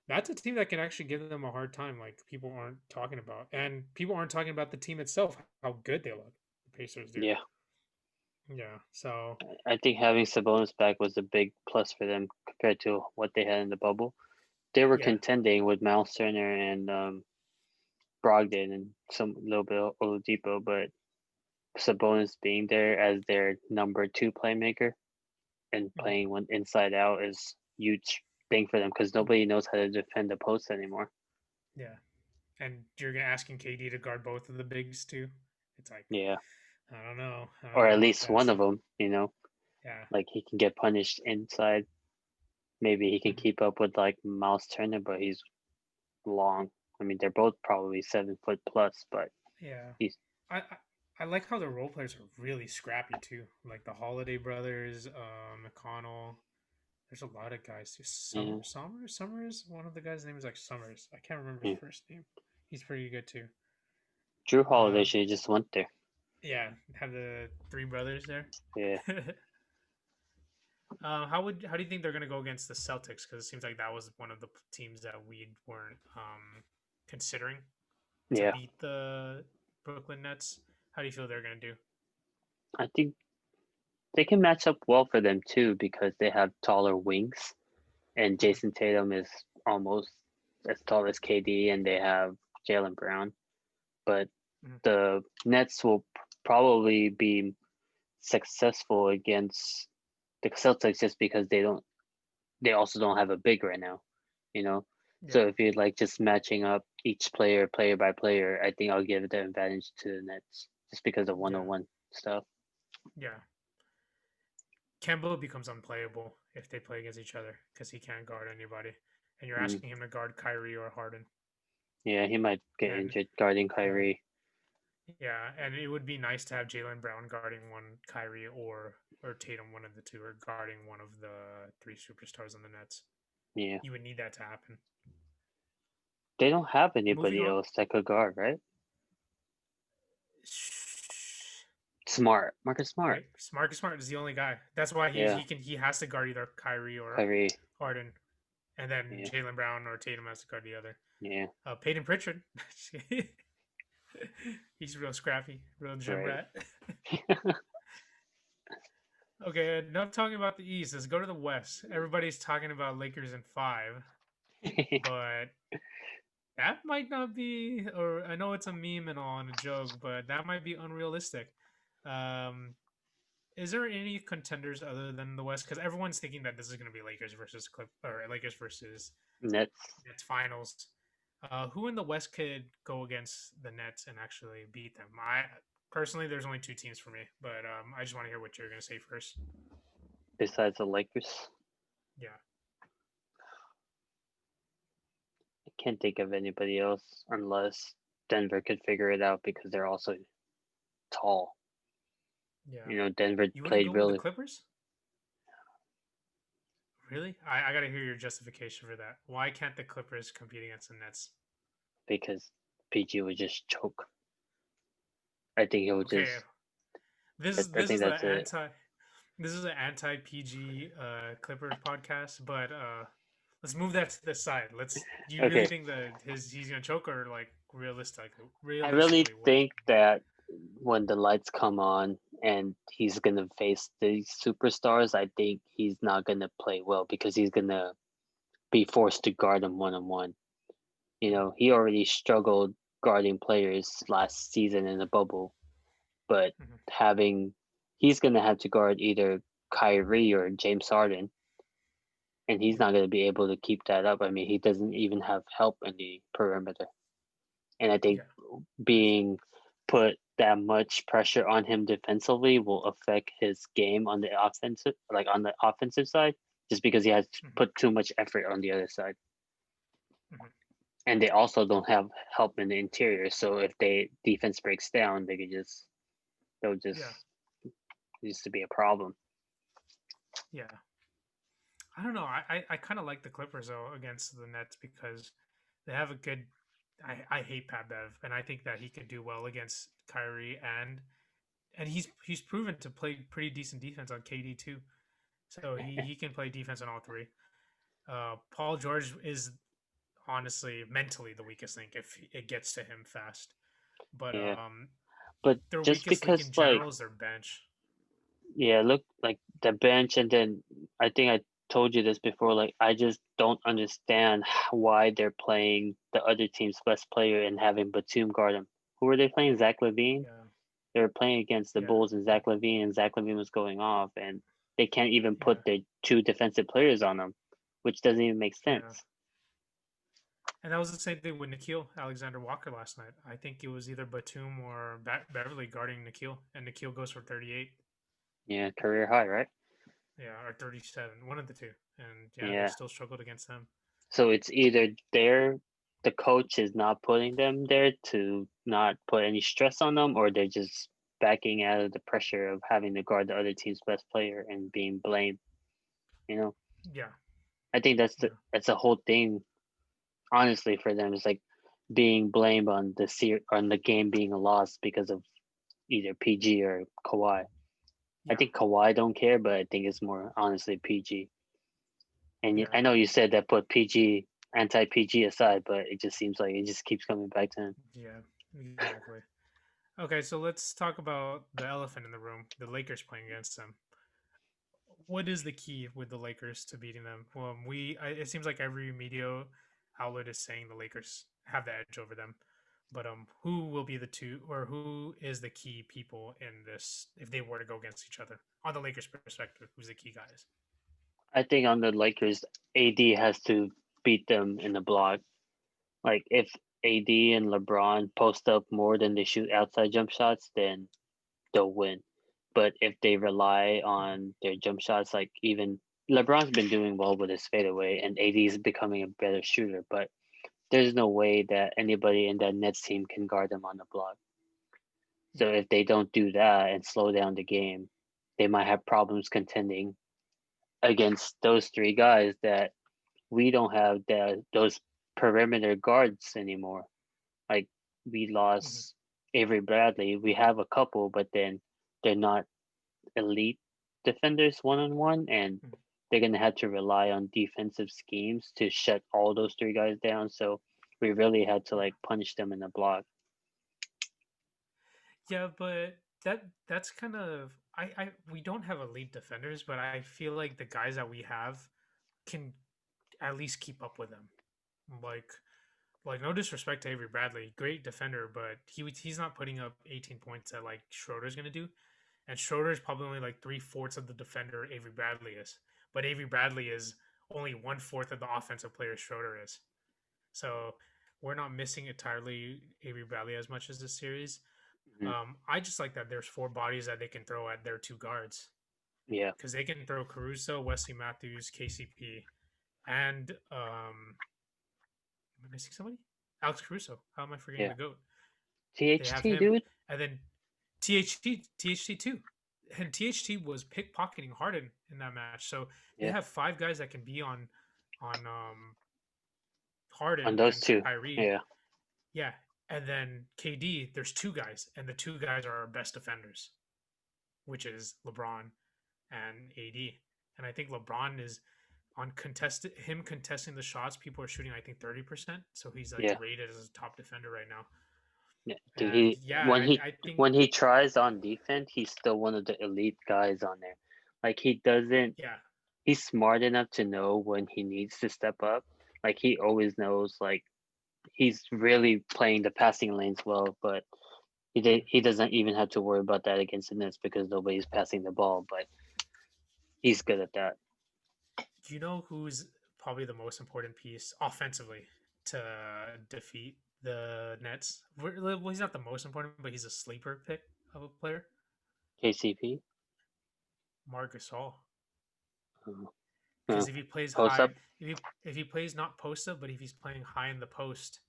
that's a team that can actually give them a hard time. Like people aren't talking about, and people aren't talking about the team itself. How good they look. The Pacers do. Yeah. Yeah. So I think having Sabonis back was a big plus for them compared to what they had in the bubble. They were yeah, contending with Miles Turner and Brogdon and some little bit of Oladipo, but Sabonis being there as their number 2 playmaker and mm, playing one inside out is huge thing for them because nobody knows how to defend the post anymore. yeah. And you're gonna asking KD to guard both of the bigs too. It's like Yeah, I don't know. I don't or know at about least that. one So of them. yeah. Like he can get punished inside. Maybe he can Mhm. keep up with like Miles Turner, but he's long. I mean, they're both probably 7 foot plus, but Yeah, he's I like how the role players are really scrappy too. Like the Holiday brothers, McConnell. There's a lot of guys. yeah, Summers. One of the guys' name is like Summers. I can't remember his yeah. first name. He's pretty good too. Drew Holiday Uh, should have just went there. yeah, have the three brothers there. Yeah, How do you think they're gonna go against the Celtics? Because it seems like that was one of the teams that we weren't considering to yeah. beat the Brooklyn Nets. How do you feel they're gonna do? I think they can match up well for them too because they have taller wings, and Mhm, Jason Tatum is almost as tall as KD, and they have Jalen Brown. But mhm. the Nets will probably be successful against the Celtics just because they also don't have a big right now, you know. Yeah, So if you're like just matching up each player player by player, I think I'll give the advantage to the Nets just because of yeah, 101 stuff. yeah. Kemba becomes unplayable if they play against each other because he can't guard anybody, and you're Mm. asking him to guard Kyrie or Harden. Yeah, he might get And injured guarding yeah, Kyrie. yeah, and it would be nice to have Jalen Brown guarding one Kyrie or Tatum, one of the two, or guarding one of the three superstars on the Nets. Yeah, You would need that to happen. they don't have Moving anybody on, else that could guard, right? Smart, Marcus Smart. right? Smart is the only guy. That's why Yeah, he has to guard either Kyrie or Kyrie. Harden, and then Yeah, Jalen Brown or Tatum has to guard the other. yeah, Peyton Pritchard. He's real scrappy, real gym right. rat. Okay, enough talking about the East. Let's go to the West. Everybody's talking about Lakers in 5, but that might not be. Or I know it's a meme and all and a joke, but that might be unrealistic. Um, is there any contenders other than the West? Because everyone's thinking that this is going to be Lakers versus Clip or Lakers versus Nets. Nets finals. Who in the West could go against the Nets and actually beat them? I personally, there's only two teams for me, but I just want to hear what you're going to say first. Besides the Lakers, Yeah, I can't think of anybody else unless Denver could figure it out because they're also tall. yeah. Denver You wouldn't played go with the really Clippers? Really? I got to hear your justification for that. Why can't the Clippers compete against the Nets? because PG would just choke. I think he would Okay, just. this I, is I this think is the that's it. anti this is an anti PG Clippers podcast, but let's move that to the side. Let's. Do you really Okay, think that he's gonna choke, or like I really realistically, what? think that when the lights come on and he's gonna face these superstars, I think he's not gonna play well because he's gonna be forced to guard them one on one. You Mhm, know, he already struggled guarding players last season in the bubble, but mhm. having he's gonna have to guard either Kyrie or James Harden, and he's Yeah, not gonna be able to keep that up. I mean, he doesn't even have help in the perimeter, and I think yeah, that's being put that much pressure on him defensively will affect his game on the offensive, like on the offensive side, just because he has to mhm, put too much effort on the other side. mhm. And they also don't have help in the interior, so if they defense breaks down, they could just they'll just Yeah, used to be a problem. yeah. I don't know. I kind of like the Clippers though against the Nets because they have a good. I hate Pat Bev, and I think that he could do well against Kyrie, and he's proven to play pretty decent defense on KD too. So he can play defense on all three. Paul George is honestly mentally the weakest link if it gets to him fast. But Yeah, but their just weakest link because in like general is their bench. yeah, look like the bench, and then I think I told you this before. Like I just don't understand why they're playing the other team's best player and having Batum guard him. Who were they playing? Zach Levine. Yeah, They were playing against the yeah, Bulls and Zach Levine was going off, and they can't even put yeah, their two defensive players on him, which doesn't even make yeah. sense. And that was the same thing with Nikhil Alexander Walker last night. I think it was either Batum or Beverly guarding Nikhil, and Nikhil goes for 38. Yeah, career high, right? Yeah, or 37, one of the two. And yeah, they Yeah. still struggled against them. So it's either the coach is not putting them there to not put any stress on them, or they're just backing out of the pressure of having to guard the other team's best player and being blamed. You know, Yeah, I think yeah, that's the whole thing. Honestly, for them, it's like being blamed on on the game being a loss because of either PG or Kawhi. I yeah, think Kawhi don't care, but I think it's more honestly PG. And yeah, I know you said that put PG anti PG aside, but it just seems like it just keeps coming back to him. yeah, exactly. Okay, so let's talk about the elephant in the room, the Lakers playing against them. What is the key with the Lakers to beating them? Well, it seems like every media outlet is saying the Lakers have the edge over them. But who will be the two, or who is the key people in this if they were to go against each other on the Lakers' perspective? Who's the key guys? I think on the Lakers, AD has to beat them in the block. Like if AD and LeBron post up more than they shoot outside jump shots, then they'll win. But if they rely Mhm. on their jump shots, like even LeBron's been doing well with his fadeaway, and AD is becoming a better shooter, but there's no way that anybody in that Nets team can guard them on the block. So Yeah, if they don't do that and slow down the game, they might have problems contending against those three guys that we don't have those perimeter guards anymore. Like we hmm, lost Avery Bradley. We have a couple, but then they're not elite defenders one on one, and hmm. they're gonna have to rely on defensive schemes to shut all those three guys down. So we really had to Yeah, like punish them in the block. yeah, but that's kind of I we don't have elite defenders, but I feel like the guys that we have can at least keep up with them. Like no disrespect to Avery Bradley, great defender, but he's not putting up 18 points that like Schroeder's gonna do. And Schroeder's probably only like 3/4 of the defender Avery Bradley is. But Avery Bradley is only 1/4 of the offensive player Schroeder is. So we're not missing entirely Avery Bradley as much as this series. Mhm. I just like that there's four bodies that they can throw at their two guards Yeah, because they can throw Caruso, Wesley Matthews, KCP, and am I missing somebody? Alex Caruso. How am I forgetting yeah. the goat? They have THT, him, dude. and then THT too, and THT was pickpocketing Harden in that match. So they Yeah, have five guys that can be on on Harden those and two. Kyrie. Yeah, Yeah, and then KD. There's two guys, and the two guys are our best defenders, which is LeBron and AD. And I think LeBron is on contesting the shots, people are shooting I think 30%. So he's like Yeah, rated as a top defender right now. yeah, dude. And He yeah, I think when he tries on defense, he's still one of the elite guys on there. Like he doesn't. yeah, He's smart enough to know when he needs to step up. Like he always knows. Like he's really playing the passing lanes well, but he doesn't even have to worry about that against the Nets because nobody's passing the ball. But he's good at that. do you know who's probably the most important piece offensively to defeat the Nets? Well, he's not the most important, but he's a sleeper pick of a player. KCP. Marc Gasol. Uh, uh, Because if he plays Post high, up. if he plays not post up, but if he's playing high in the post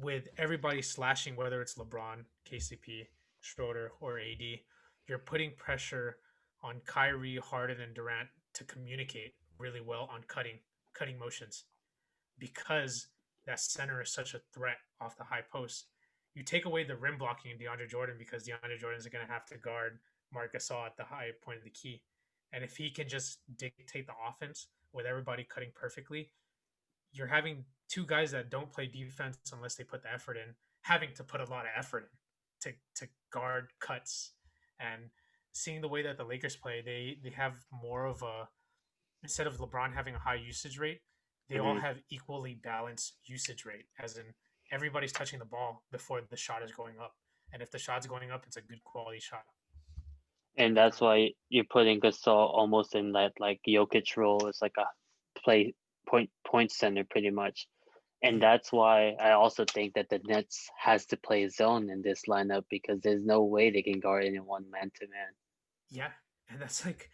with everybody slashing, whether it's LeBron, KCP, Schroeder, or AD, you're putting pressure on Kyrie, Harden, and Durant to communicate really well on cutting motions because that center is such a threat off the high post. You take away the rim blocking in DeAndre Jordan because DeAndre Jordan is going to have to guard Marc Gasol at the high point of the key. And if he can just dictate the offense with everybody cutting perfectly, you're having two guys that don't play defense unless they put the effort in, having to put a lot of effort in to guard cuts. And seeing the way that the Lakers play, they have more of a, instead of LeBron having a high usage rate, they all Hmm. have equally balanced usage rate, as in everybody's touching the ball before the shot is going up. And if the shot's going up, it's a good quality shot And every that's time. why you're putting Gasol almost in that like Jokic role as like a play point center pretty much. And Yeah. that's why I also think that the Nets has to play zone in this lineup because there's no way they can guard anyone man to man. Yeah. And that's like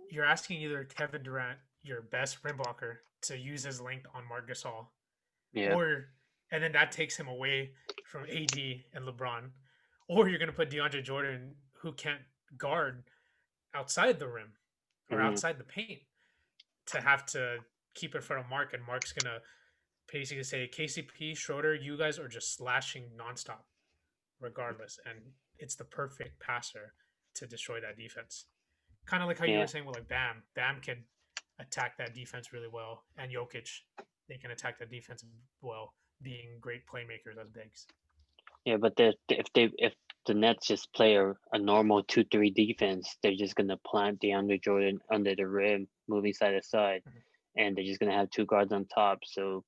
you're asking either Kevin Durant, your best rim blocker, to use his length on Marc Gasol, Yeah. or and then that takes him away from AD and LeBron, or you're going to put DeAndre Jordan, who can't guard outside the rim or Hmm. outside the paint, to have to keep in front of Mark, and Mark's going to basically say, KCP, Schroeder, you guys are just slashing nonstop, regardless, and it's the perfect passer to destroy that defense. Kind of like how you were Yeah. saying with like Bam. Bam can attack that defense really well, and Jokic, they can attack that defense well, being great playmakers as bigs. Yeah, but if the Nets just play a normal 2-3 defense, they're just gonna plant DeAndre Jordan under the rim, moving side to side, Mhm. and they're just gonna have two guards on top. So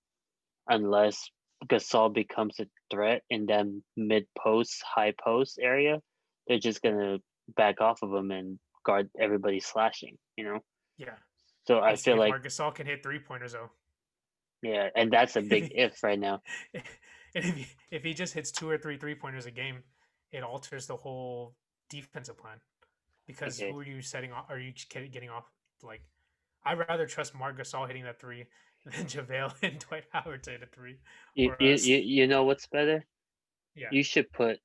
unless Gasol becomes a threat in that mid post, high post area, they're just Yeah, gonna back off of him and guard everybody slashing, you know? yeah. So I We'll see feel if like, Marc Gasol can hit 3 pointers though. yeah, and that's a if big he, if right now. if he just hits 2 or 3 3 pointers a game, it alters the whole defensive plan. Because Okay. who are you setting off? Are you getting off? Like, I'd rather trust Marc Gasol hitting that three than JaVale and Dwight Howard to hit a three You, for you, us. you, you know what's better? Yeah, You should put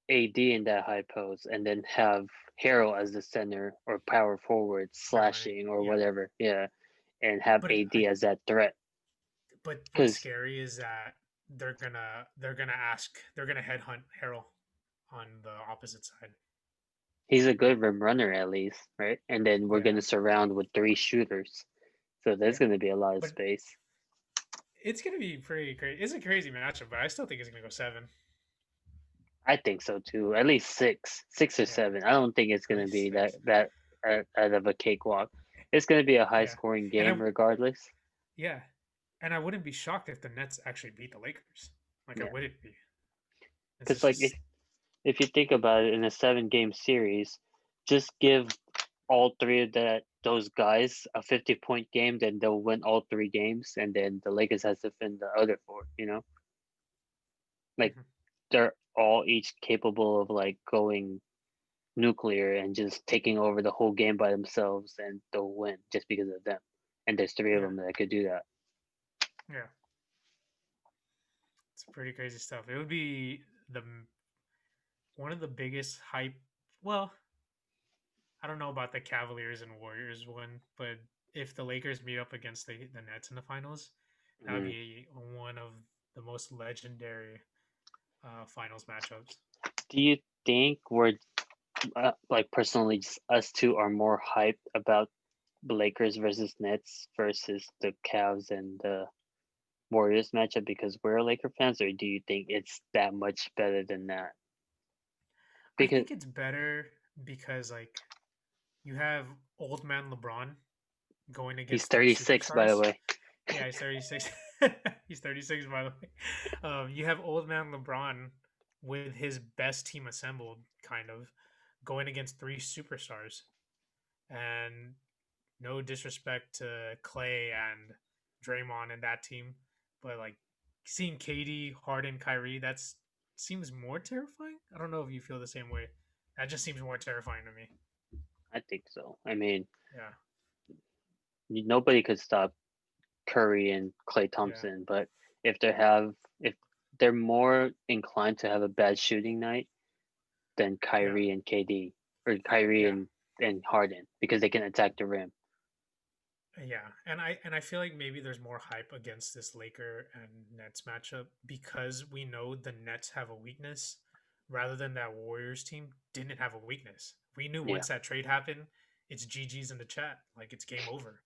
AD in that high post and then have Harrell as the center or power forward running. slashing or Yeah, whatever. Yeah. And have but AD as that threat. what's Because scary is that they're gonna headhunt Harrell on the opposite side. he's a good rim runner at least, right? And then we're going Yeah, to surround with three shooters. So there's yeah, going to be a lot of but space. it's gonna be pretty crazy. It's a crazy matchup, but I still think it's gonna go seven. I think so too. At least six or Yeah, seven. I don't think it's at going to least be six. that out of a cakewalk. It's going to be a high Yeah, scoring and game regardless. yeah, and I wouldn't be shocked if the Nets actually beat the Lakers. Like I Yeah. wouldn't be. This Because is like just if you think about it in a 7 game series, just give all three of those guys a 50-point game, then they'll win all 3 games, and then the Lakers has to win the other four. Like mhm. they're all each capable of like going nuclear and just taking over the whole game by themselves, and they'll win just because of them. And there's three of Yeah, them that could do that. yeah. It's pretty crazy stuff. It would be the one of the biggest hype. Well, I don't know about the Cavaliers and Warriors one, but if the Lakers meet up against the Nets in the finals, that would Mm. be one of the most legendary finals matchups. Do you think we're like personally just us two are more hyped about Lakers versus Nets versus the Cavs and the Warriors matchup because we're Laker fans, or do you think it's that much better than that? I Because think it's better because like you have old man LeBron going he's against three 36, by the superstars. way. Yeah, he's 36. He's 36, by the way. You have old man LeBron with his best team assembled, kind of, going against three superstars. And no disrespect to Clay and Draymond and that team, but like seeing KD, Harden, Kyrie, that's seems more terrifying. I don't know if you feel the same way. That just seems more terrifying to me. I think so. I mean, Yeah, nobody could stop Curry and Clay yeah, Thompson, but if they're more inclined to have a bad shooting night than yeah, Kyrie and KD or Kyrie yeah. and Harden because they can attack the rim. Yeah, and I feel like maybe there's more hype against this Laker and Nets matchup because we know the Nets have a weakness rather than that Warriors team didn't have a weakness. We knew Yeah, once that trade happened, it's GG's in the chat. Like it's game over.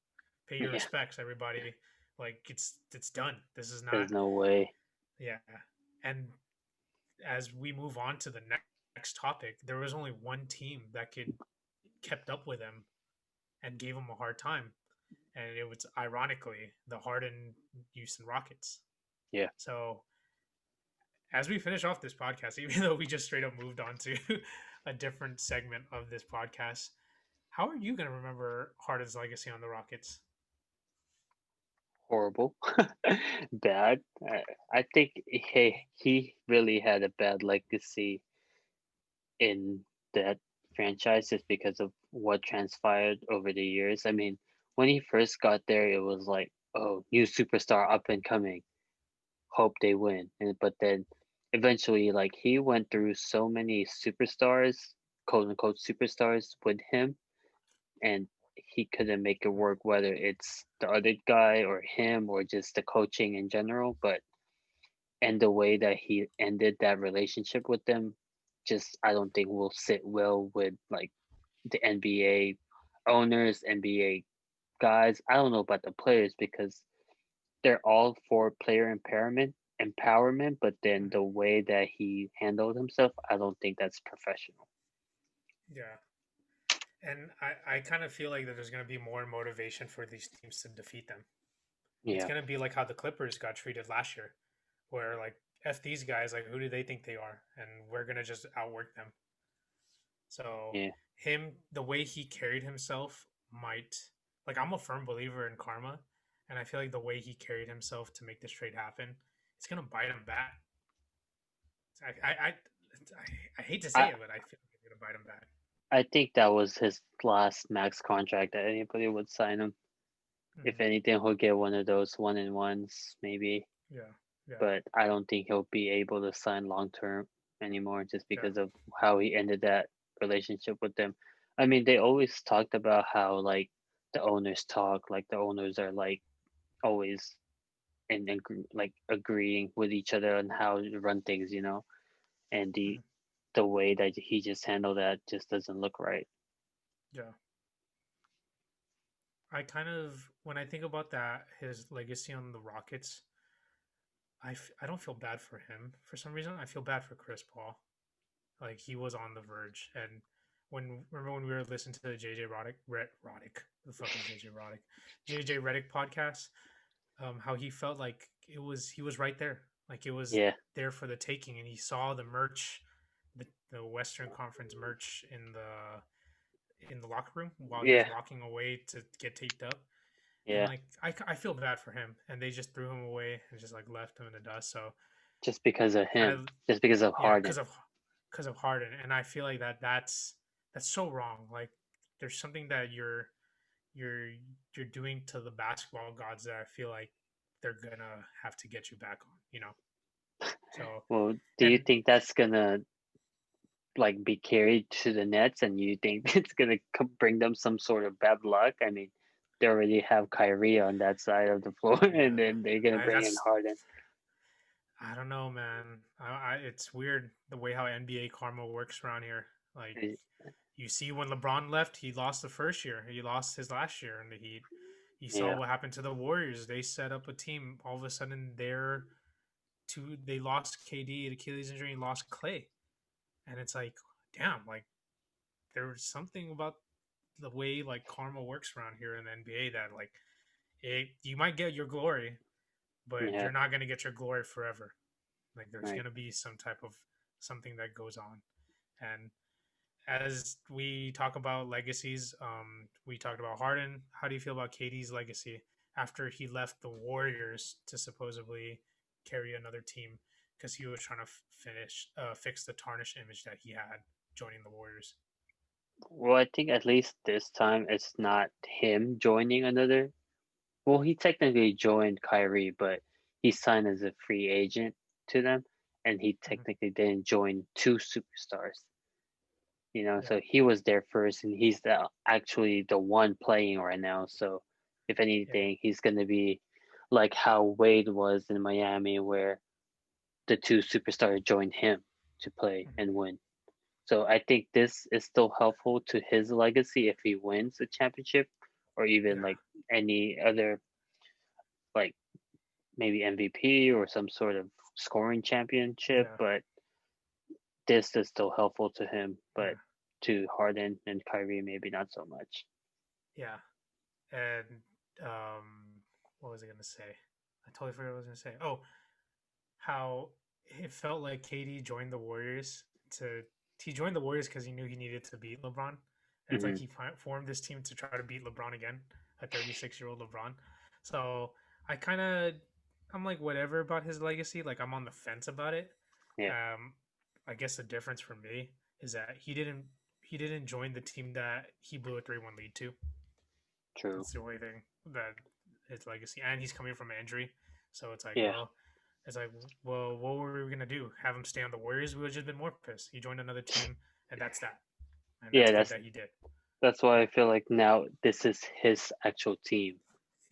Pay your yeah. respects, everybody. Like it's done. This is not There's no way. yeah. And as we move on to the next topic, there was only one team that could kept up with them and gave them a hard time, and it was ironically the Harden Houston Rockets. Yeah, So as we finish off this podcast, even though we just straight up moved on to a different segment of this podcast, how are you going to remember Harden's legacy on the Rockets? horrible, bad. I think he really had a bad legacy in that franchise just because of what transpired over the years. I mean, when he first got there, it was like, oh, new superstar up and coming, hope they win. But then eventually, like he went through so many superstars, quote unquote superstars, with him, and he couldn't make it work. Whether it's the other guy or him or just the coaching in general, but and the way that he ended that relationship with them, just I don't think will sit well with like the NBA owners, NBA guys. I don't know about the players because they're all for player empowerment, but then the way that he handled himself, I don't think that's professional. Yeah. And I kind of feel like that there's going to be more motivation for these teams to defeat them. It's Yeah, going to be like how the Clippers got treated last year, where like F these guys, like who do they think they are? And we're going to just outwork them. So yeah, the way he carried himself might like I'm a firm believer in karma, and I feel like the way he carried himself to make this trade happen, it's gonna bite him back. I hate to say I it, but I feel like it's gonna bite him back. I think that was his last max contract that anybody would sign him. If Hmm. anything, he'll get one of those 1-and-1s maybe, Yeah, yeah, but I don't think he'll be able to sign long term anymore just yeah, because of how he ended that relationship with them. I mean, they always talked about how like the owners talk, like the owners are like always and like agreeing with each other on how to run things, and hmm, the way that he just handled that just doesn't look right. yeah. I kind of when I think about that, his legacy on the Rockets, I don't feel bad for him for some reason. I feel bad for Chris Paul. Like he was on the verge, and when remember when we were listening to the JJ Roddick, the fuck is JJ Roddick, JJ Reddick podcast, how he felt like he was right there, like it was Yeah, there for the taking, and he saw the merch, the Western Conference merch in the locker room while he was yeah, walking away to get taped up. And yeah. like I feel bad for him, and they just threw him away and just like left him in the dust. So Just because of kind him, of just because of yeah, Harden. because of Harden, and I feel like that's so wrong. Like there's something that you're you're doing to the basketball gods that I feel like they're gonna have to get you back on. So Well, do you and think that's gonna like be carried to the Nets, and you think it's gonna bring them some sort of bad luck? I mean, they already have Kyrie on that side of the floor, and yeah, then they're gonna I bring in that's Harden. I don't know, man. It's weird the way how NBA karma works around here. Like Eh, you see when LeBron left, he lost the first year. He lost his last year in the Heat. You saw yeah, what happened to the Warriors. They set up a team. All of a sudden, they lost KD, Achilles injury, and lost Clay. And it's like, damn, like there's something about the way like karma works around here in the NBA that like you might get your glory, but yeah, you're not gonna get your glory forever. Like there's right. gonna be some type of something that goes on. And as we talk about legacies, we talked about Harden. How do you feel about KD's legacy after he left the Warriors to supposedly carry another team because he was trying to fix the tarnished image that he had joining the Warriors? Well, I think at least this time it's not him joining another. Well, he technically joined Kyrie, but he signed as a free agent to them, and he Mm-hmm. technically didn't join two superstars. Yeah. So he was there first, and he's actually the one playing right now. So if Yeah. anything, he's gonna be like how Wade was in Miami, where the two superstars joined him to play Mm-hmm. and win. So I think this is still helpful to his legacy if he wins a championship, or even Yeah. like any other, like maybe MVP or some sort of scoring championship. Yeah. But this is still helpful to him, but Yeah. to Harden and Kyrie maybe not so much. Yeah. And what was I gonna say? I totally forgot what I was gonna say. Oh, how it felt like KD joined the Warriors to he joined the Warriors because he knew he needed to beat LeBron, and it's like Hmm. he formed this team to try to beat LeBron again, a 36-year-old LeBron. So I kind of I'm like whatever about his legacy. Like I'm on the fence about it. Yeah, Um, I guess the difference for me is that he didn't join the team that he blew a 3-1 lead to. true. That's the only thing that his legacy, and he's coming from an injury, so Yeah, it's like, well, what were we gonna do? Have him stay on the Warriors? We would have just been more pissed. He joined another team, and that's that, and yeah. that's good That's that he did. that's why I feel like now this is his actual team.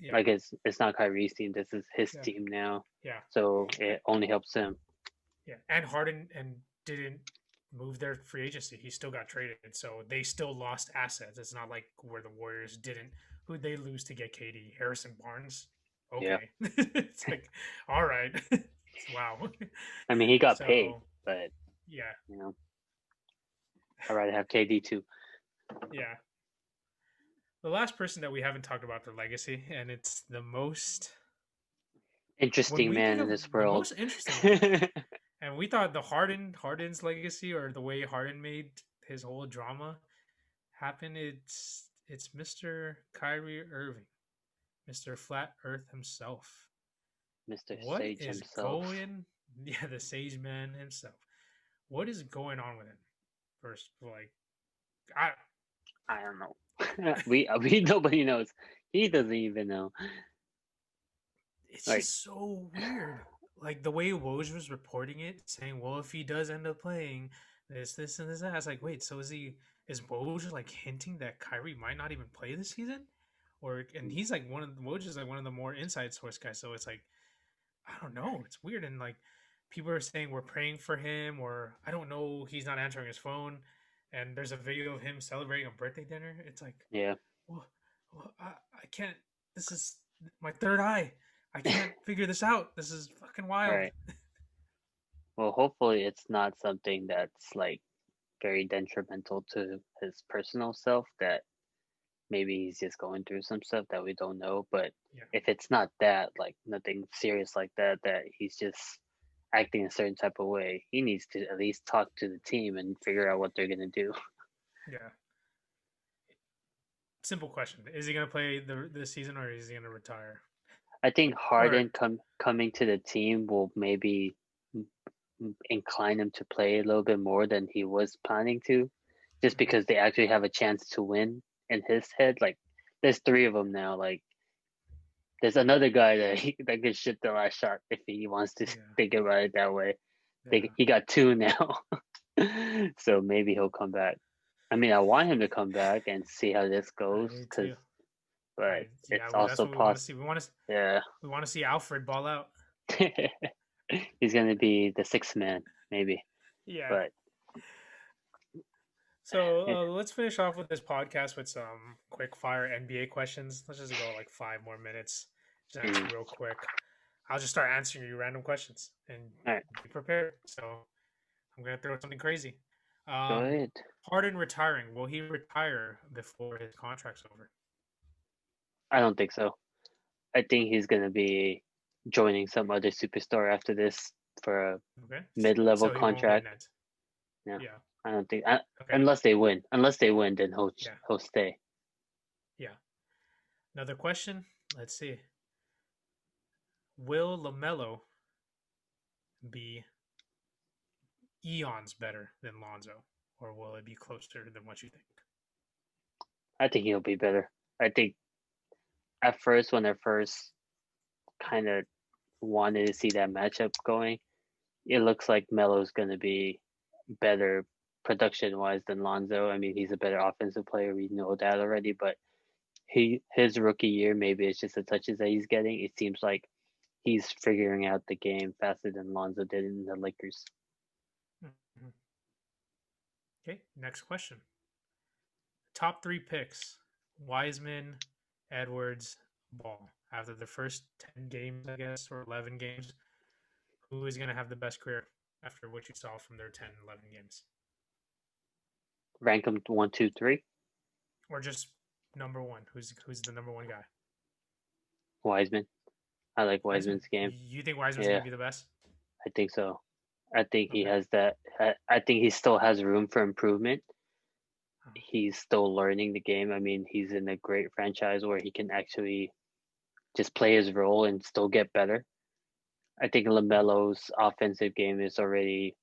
Yeah, Like it's not Kyrie's team. This is his yeah, team now. yeah, So it only helps him. yeah. And Harden and didn't move their free agency. He still got traded, so they still lost assets. It's not like where the Warriors didn't. Who'd they lose to get KD? Harrison Barnes. Yeah. Okay, it's like, all right, wow. I mean, he got paid, So but yeah, you know, I'd rather have KD too. yeah. The last person that we haven't talked about their legacy, and it's the most when Interesting we think man in of this the world. most interesting one, and we thought the Harden's legacy or the way Harden made his whole drama happen. It's Mr. Kyrie Irving, Mr. Flat Earth himself. Mr. What Sage is himself. going? Yeah, the Sage Man himself. What is going on with him? First, like I, I don't know. we nobody knows. He doesn't even know. it's Like, just so weird. Like the way Woj was reporting it, saying, "Well, if he does end up playing this, and this, that," I was like, "Wait, so is he? Is Woj like hinting that Kyrie might not even play this season?" Or and he's like Woj is like one of the more inside source guys, so it's like I don't know, it's weird, and like people are saying we're praying for him, or I don't know, he's not answering his phone, and there's a video of him celebrating a birthday dinner. It's like yeah. well, I can't. This is my third eye. I can't figure this out. This is fucking All wild. right. Well, hopefully it's not something that's like very detrimental to his personal self, that maybe he's just going through some stuff that we don't know. But Yeah, if it's not that, like nothing serious like that, that he's just acting a certain type of way, he needs to at least talk to the team and figure out what they're gonna do. yeah. Simple question: is he gonna play this season, or is he gonna retire? I think Or Harden coming to the team will maybe incline him to play a little bit more than he was planning to, just mhm, because they actually have a chance to win in his head. Like, there's three of them now. Like, there's another guy that could shoot the last shot if he wants to yeah, think about it that way. yeah, He got two now, so maybe he'll come back. I mean, I want him to come back and see how this I goes, do too. but I yeah, it's well, that's also what we want to possible. see. Yeah, We want to see Alfred ball out. he's gonna be the sixth man, maybe. Yeah. But So let's finish off with this podcast with some quick fire NBA questions. Let's just go like 5 more minutes. Just answer Mm. real quick. I'll just start answering you random questions and All right, be prepared. So I'm gonna throw something crazy. go Um, ahead. Harden retiring. Will he retire before his contract's over? I don't think so. I think he's gonna be joining some other superstar after this for a Okay. mid-level So he won't get contract. net. Yeah, Yeah. I don't think Okay. unless they win. Unless they win, then Yeah. he'll stay. Yeah. Another question. Let's see. Will LaMelo be eons better than Lonzo, or will it be closer than what you think? I think he'll be better. I think at first when I first kind of wanted to see that matchup going, it looks like Melo's gonna be better production wise than Lonzo. I mean, he's a better offensive player. We know that already, but his rookie year, maybe it's just the touches that he's getting. It seems like he's figuring out the game faster than Lonzo did in the Lakers. Mhm. Okay, next question. Top three picks: Wiseman, Edwards, Ball. After the first 10 games, I guess, or 11 games, who is going to have the best career after what you saw from their 10, 11 games? Rank him 1, 2, 3. Or just number one? Who's the number one guy? Wiseman. I like Wiseman. Wiseman's game. You think Wiseman's going Yeah, to be the best? I think so. I think he Okay. has that. I think he still has room for improvement. Oh, He's still learning the game. I mean, he's in a great franchise where he can actually just play his role and still get better. I think yeah. LaMelo's offensive game is already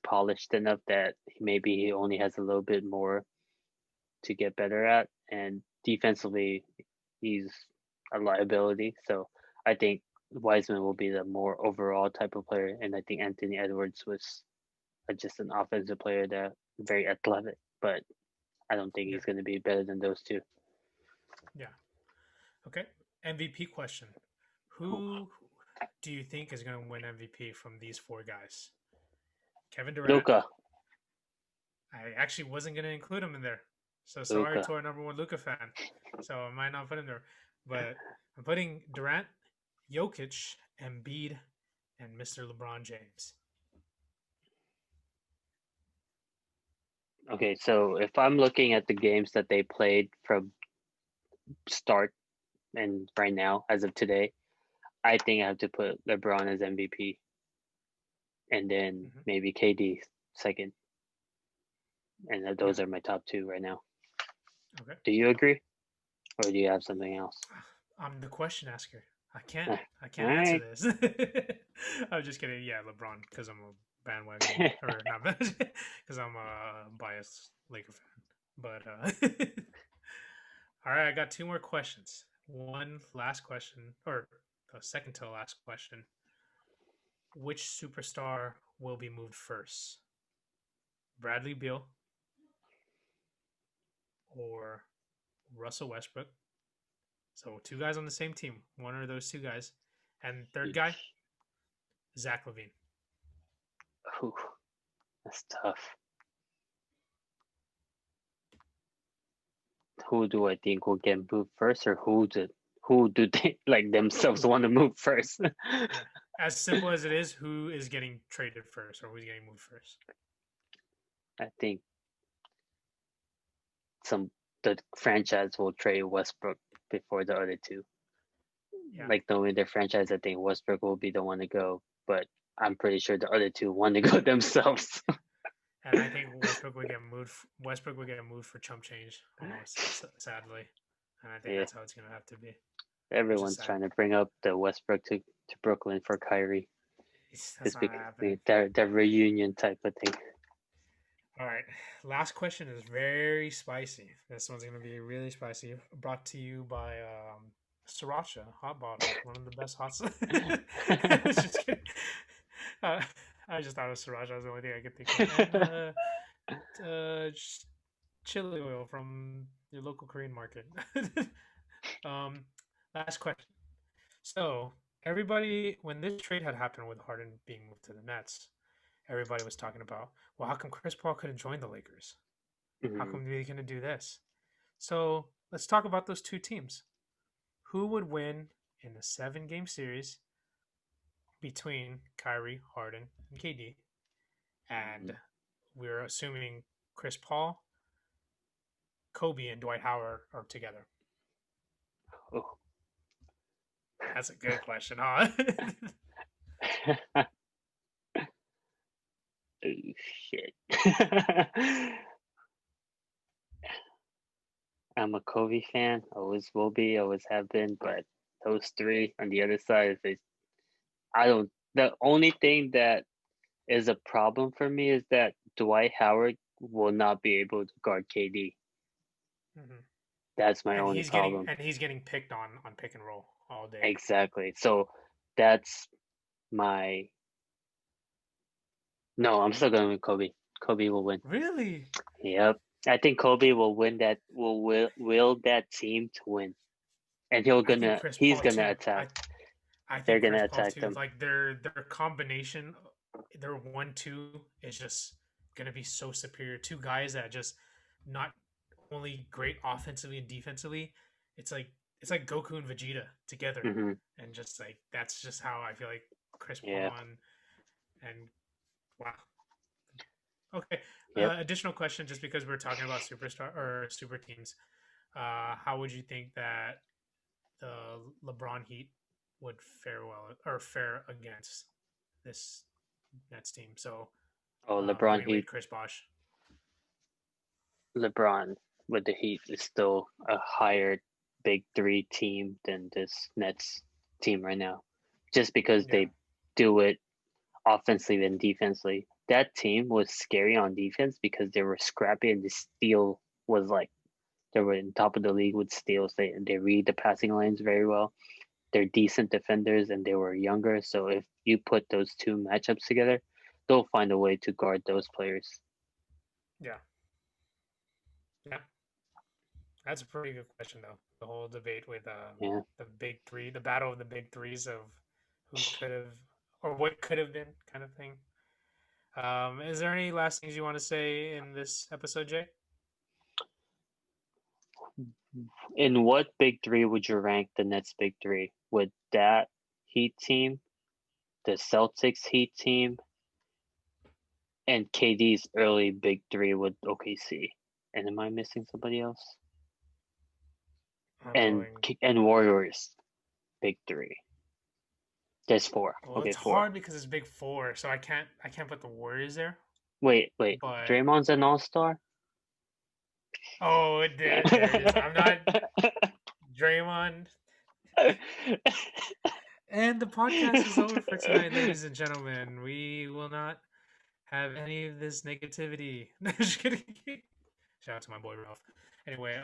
polished enough that maybe he only has a little bit more to get better at, and defensively, he's a liability. So I think Wiseman will be the more overall type of player, and I think Anthony Edwards was just an offensive player that very athletic, but I don't think Yeah. he's going to be better than those two. Yeah. Okay. MVP question. Who do you think is going to win MVP from these four guys? Kevin Durant. Luca, I actually wasn't going to include him in there. So sorry Luca. to our number one Luca fan. So I might not put him there. But I'm putting Durant, Jokic, Embiid, and Mr. LeBron James. Okay, so if I'm looking at the games that they played from start and right now, as of today, I think I have to put LeBron as MVP, and then Mm-hmm. maybe KD second, and Yeah. those are my top two right now. Okay. Do you agree, or do you have something else? I'm the question asker. I can't. All I can't answer right. this. I'm just kidding. Yeah, LeBron, because I'm a bandwagon or not because I'm a biased Laker fan. But all right, I got two more questions. One last question, or the second to last question. Which superstar will be moved first? Bradley Beal or Russell Westbrook? So two guys on the same team. One of those two guys. And third guy, Zach Levine. Ooh, that's tough. Who do I think will get moved first, or who do they like themselves want to move first? Yeah. As simple as it is, who is getting traded first or who's getting moved first? I think some the franchise will trade Westbrook before the other two. Yeah. Like knowing their franchise, I think Westbrook will be the one to go, but I'm pretty sure the other two want to go themselves. And I think Westbrook would get moved. Westbrook would get moved for chump change, almost sadly. And I think Yeah, that's how it's gonna have to be, which is everyone's sad. trying to bring up the Westbrook to Brooklyn for Kyrie. That's It's not because happening. the reunion type of thing. All right. Last question is very spicy. This one's gonna be really spicy. Brought to you by Sriracha hot bottle, one of the best hot. Just kidding. Uh, I just thought of Sriracha. That's the only thing I could think of. And chili oil from your local Korean market. um, last question. So everybody, when this trade had happened with Harden being moved to the Nets, everybody was talking about, well, how come Chris Paul couldn't join the Lakers? How Mhm. come they couldn't do this? So let's talk about those two teams. Who would win in the 7 game series between Kyrie, Harden, and KD? And Mhm. we're assuming Chris Paul, Kobe, and Dwight Howard are together. Oh. That's a good question, huh? Oh, shit. I'm a Kobe fan. Always will be. Always have been. But those three on the other side, I don't. The only thing that is a problem for me is that Dwight Howard will not be able to guard KD. Mhm. That's my And only he's getting problem. picked on pick and roll all day. Exactly. So that's my no. I'm still going with Kobe. Kobe will win. Really? Yep. I think Kobe will win that. Will that team to win, and I think Chris he's Paul gonna too. attack. I They're think Chris gonna Paul attack too. them. Like their combination, their 1-2 is just gonna be so superior. Two guys that just not only great offensively and defensively. It's like it's like Goku and Vegeta together, Hmm. and just like that's just how I feel like Chris Yeah. Paul and wow. Okay. Yep. Additional question, just because we're talking about superstar or super teams. How would you think that the LeBron Heat would fare well or fare against this Nets team? So Oh, LeBron Dwayne Wade, Heat. Chris Bosh. LeBron with the Heat is still a higher big three team than this Nets team right now, just because Yeah. they do it offensively and defensively. That team was scary on defense because they were scrappy and the steal was like they were in top of the league with steals. They read the passing lanes very well. They're decent defenders and they were younger. So if you put those two matchups together, they'll find a way to guard those players. Yeah. Yeah. That's a pretty good question, though. The whole debate with Yeah. the big three, the battle of the big threes of who could have or what could have been, kind of thing. Is there any last things you want to say in this episode, Jay? In what big three would you rank the Nets big three? Would that Heat team, the Celtics Heat team, and KD's early big three with OKC? And am I missing somebody else? I'm And going. and Warriors big three. There's four. Well, Okay, it's four. hard because it's big four, so I can't put the Warriors there. Wait. But Draymond's an all-star? oh, there it is. I'm not Draymond. And the podcast is over for tonight, ladies and gentlemen. We will not have any of this negativity. No, just kidding. Shout out to my boy Ralph. Anyway,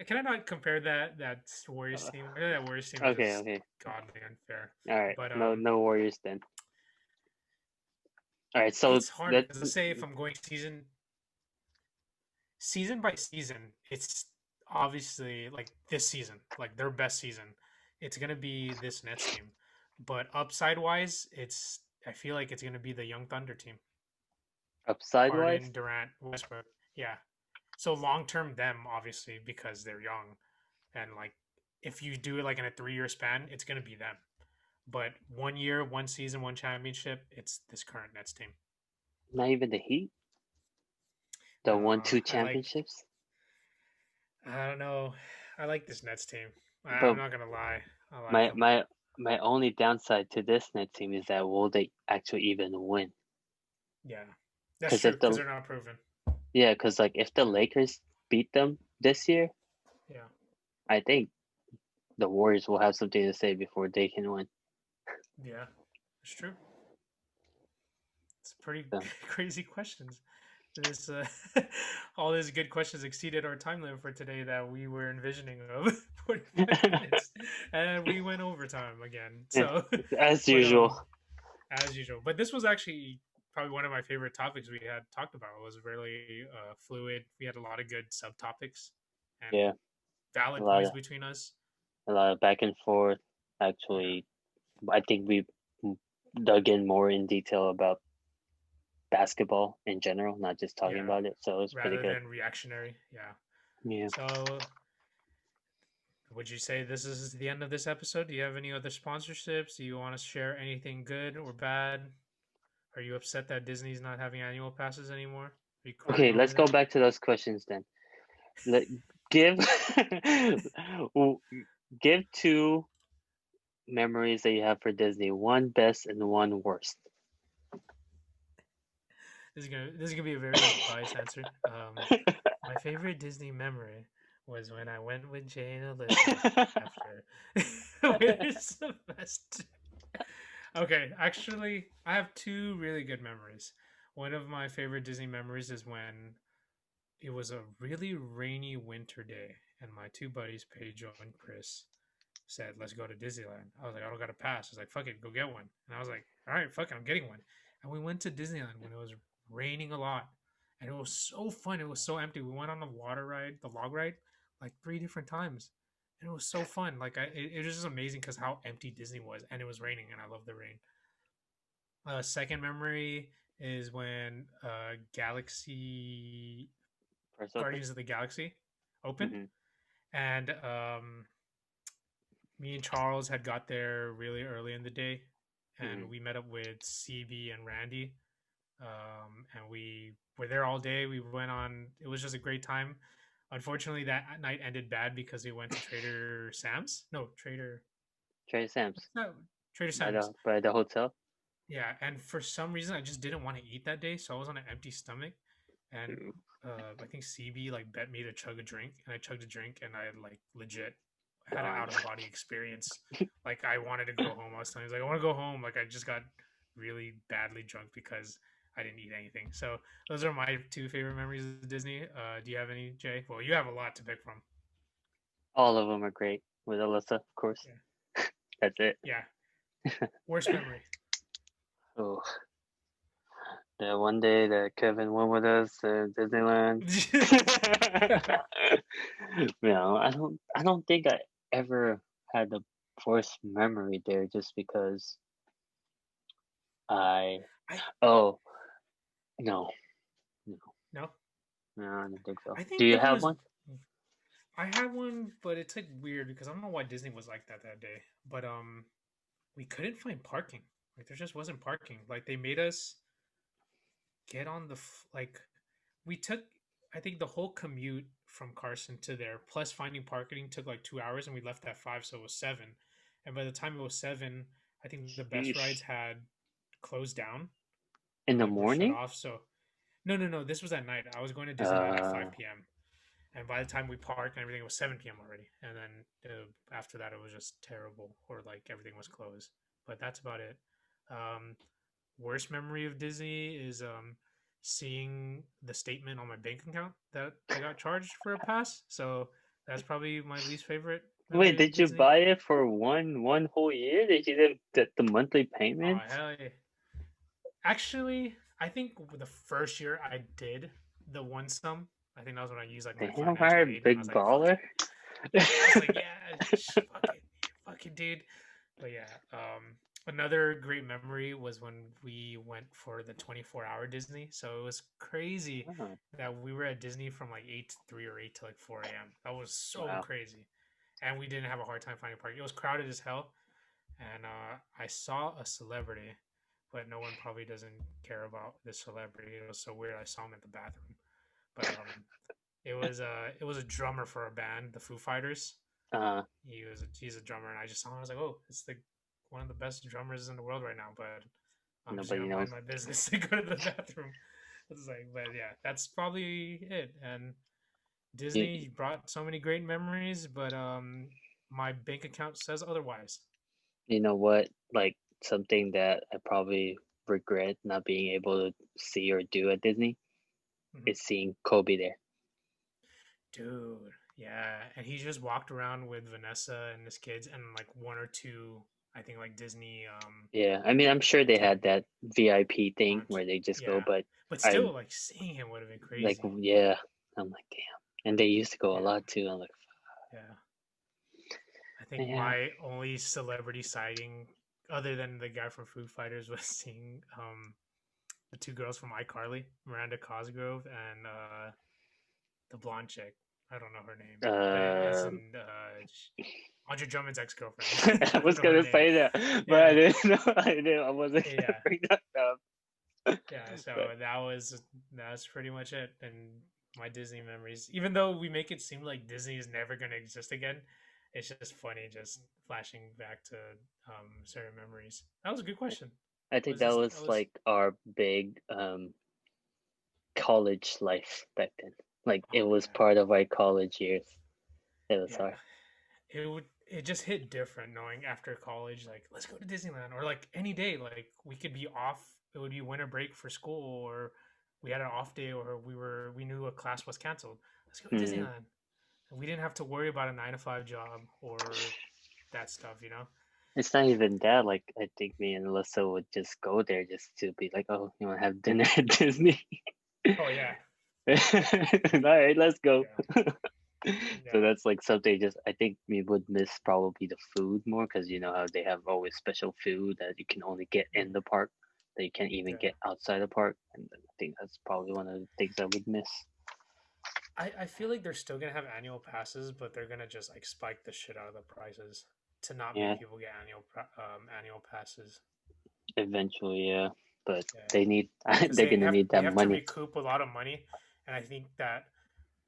can I not compare that Warriors team? I know that Warriors team is just Okay. godly unfair. All right. But No Warriors then. All right, so it's hard that because let's say if I'm going season by season, it's obviously like this season, like their best season. It's gonna be this Nets team, but upside wise, it's I feel like it's gonna be the Young Thunder team. upside wise, Harden, Durant, Westbrook. Yeah. So long term, them obviously because they're young, and like if you do it like in a 3 year span, it's gonna be them. But 1 year, 1 season, one championship, it's this current Nets team. not even the Heat, the won No, two championships. I don't know. I like this Nets team. I'm But not gonna lie. I like my them. my my only downside to this net team is that will they actually even win? Yeah, that's Because true if because the they're not proven. yeah, because like if the Lakers beat them this year, Yeah, I think the Warriors will have something to say before they can win. yeah, it's true. It's pretty So, crazy questions. This all these good questions exceeded our time limit for today that we were envisioning of 45 minutes, and we went overtime again. yeah, So, as but usual. as usual. But this was actually probably one of my favorite topics we had talked about. It was really fluid. We had a lot of good subtopics and Yeah, a valid lot points of between us. back and forth. Yeah, Actually, I think we dug in more in detail about basketball in general, not just talking Yeah, about it. So it was pretty rather good. than reactionary. Yeah. Yeah. So, would you say this is the end of this episode? Do you have any other sponsorships? Do you want to share anything good or bad? Are you upset that Disney's not having annual passes anymore? Are you crying Okay, over let's go that? back to those questions then. Let give give two memories that you have for Disney. One best and one worst. This is gonna be a very biased answer. My favorite Disney memory was when I went with Jay and Alyssa after winter semester. Okay, actually, I have two really good memories. One of my favorite Disney memories is when it was a really rainy winter day, and my two buddies, Pedro and Chris, said, "Let's go to Disneyland." I was like, "I don't got a pass." I was like, "Fuck it, go get one." And I was like, "All right, fuck it, I'm getting one." And we went to Disneyland when it was raining a lot, and it was so fun. It was so empty. We went on the water ride, the log ride, like three different times, and it was so fun. Like it was just amazing because how empty Disney was, and it was raining, and I love the rain. Second memory is when Galaxy First open. Guardians of the Galaxy opened, Hmm. and me and Charles had got there really early in the day, and Hmm. we met up with CB and Randy, and we were there all day. We went on. It was just a great time. Unfortunately, that night ended bad because we went to Trader Sam's. No, Trader. Trader Sam's No, Trader by Sam's. the hotel. Yeah, and for some reason, I just didn't want to eat that day, so I was on an empty stomach, and Mm, I think CB like bet me to chug a drink, and I chugged a drink, and I like legit had an darn. out of body experience. Like I wanted to go home. I was telling you, like I want to go home. Like I just got really badly drunk because I didn't eat anything. So those are my two favorite memories of Disney. Do you have any, Jay? Well, you have a lot to pick from. All of them are great with Alyssa, of course. Yeah, That's it. yeah. Worst memory. Oh, the one day that Kevin went with us to Disneyland. No, I don't think I ever had the worst memory there just because I I oh no, no, no. no, I don't think so. I Do think you there have was one? I had one, but it's like weird because I don't know why Disney was like that day. But we couldn't find parking. Like there just wasn't parking. Like they made us get on like we took I think the whole commute from Carson to there plus finding parking took like 2 hours, and we left at 5, so it was 7. And by the time it was 7, I think the best rides Sheesh. had closed down In or the like were shut morning? off. So no, this was at night. I was going to Disneyland at Uh, 5 p.m. And by the time we parked and everything, it was 7 p.m. already. And then after that, it was just terrible, or like everything was closed. But that's about it. Um, Worst memory of Disney is seeing the statement on my bank account that I got charged for a pass. So that's probably my least favorite wait, memory of did you Disney. buy it for one whole year? Did you get the monthly Oh payments? hell yeah! Actually, I think the first year I did the one sum. I think that was when I used like my Damn, financial right, aid, and I was big like, "Fuck baller. it." I was like, "Yeah, fuck it, dude." But yeah, another great memory was when we went for the 24-hour Disney. So it was crazy Oh, that we were at Disney from like 8 to 3 or 8 to like 4 a.m. That was so wow. crazy. And we didn't have a hard time finding parking. It was crowded as hell. And I saw a celebrity, but no one probably doesn't care about this celebrity. It was so weird. I saw him at the bathroom. But it was a drummer for a band, the Foo Fighters. Uh, He's a drummer, and I just saw him. I was like, oh, it's the one of the best drummers in the world right now. But I'm just Nobody gonna mind knows. my business and go to the bathroom. It's like, but yeah, that's probably it. And You, Disney brought so many great memories, but my bank account says otherwise. you know what? Like something that I probably regret not being able to see or do at Disney Mhm. is seeing Kobe there. Dude, yeah, and he just walked around with Vanessa and his kids, and like one or two, I think like Disney Yeah, I mean, I'm sure they type had that VIP thing launch. where they just go, Yeah, but but I still, like seeing him would have been like, crazy. yeah, I'm like, damn. And they used to go a Yeah, lot too. I'm like, yeah. I think yeah, my only celebrity sighting other than the guy from Foo Fighters, was seeing the two girls from iCarly, Miranda Cosgrove and the blonde chick. I don't know her name, but it Um, isn't Andre Drummond's ex girlfriend. I I don't was know her gonna name. say that, but I Yeah, didn't know. I wasn't gonna yeah, bring that up. yeah. So But that's pretty much it. And my Disney memories, even though we make it seem like Disney is never gonna exist again, it's just funny just flashing back to certain memories. That was a good question. I think Was that this was that was like our big college life back then. Like it oh was man, part of our college years. It was yeah. hard. It just hit different knowing after college, like let's go to Disneyland, or like any day, like we could be off. It would be winter break for school, or we had an off day, or we knew a class was canceled. Let's go to Hmm. Disneyland. And we didn't have to worry about a 9 to 5 job or that stuff, you know. It's not even that. Like I think me and Alyssa would just go there just to be like, oh, you want to have dinner at Disney? Oh yeah, All right, let's go. yeah, So yeah, that's like something just I think we would miss probably the food more because you know how they have always special food that you can only get in the park that you can't even yeah. get outside the park, and I think that's probably one of the things I would miss. I feel like they're still gonna have annual passes, but they're gonna just like spike the shit out of the prices to not make Yeah, people get annual passes. eventually, yeah, but Yeah, they need because they're gonna need they that have to money. recoup a lot of money, and I think that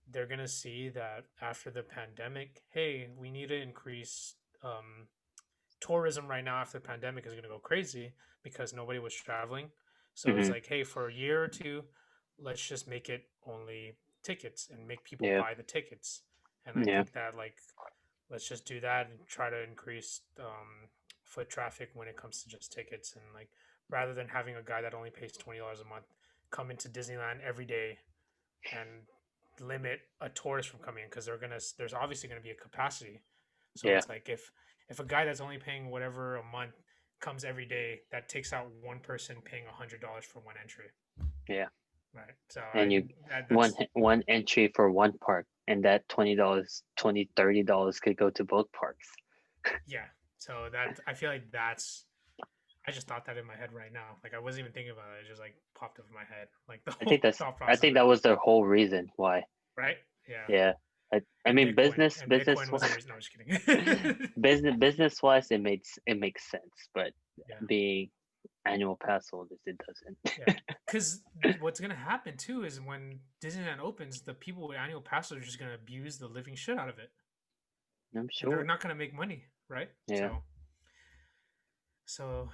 they're gonna see that after the pandemic, hey, we need to increase tourism right now after the pandemic is gonna go crazy because nobody was traveling. So it's Hmm. like, hey, for a year or two, let's just make it only tickets and make people Yeah, buy the tickets. And I yeah, think that like let's just do that and try to increase foot traffic when it comes to just tickets and like rather than having a guy that only pays $20 a month come into Disneyland every day and limit a tourist from coming in because there's obviously gonna be a capacity. So yeah, it's like if a guy that's only paying whatever a month comes every day, that takes out one person paying $100 for one entry. yeah. Right. So And I you that's one entry for one park, and that $20, $30 could go to both parks. yeah. So that I feel like that's I just thought that in my head right now. Like I wasn't even thinking about it. It just like popped up in my head. Like the whole thought I process think of it. that was the whole reason why. Right? Yeah. Yeah. I And mean Bitcoin. And business Bitcoin was the reason. No, I'm just kidding. business wise it makes sense, but Yeah. being annual pass holders it doesn't. Yeah. Because what's gonna happen too is when Disneyland opens, the people with annual passes are just gonna abuse the living shit out of it, I'm and they're sure. not gonna make money, right? Yeah. So,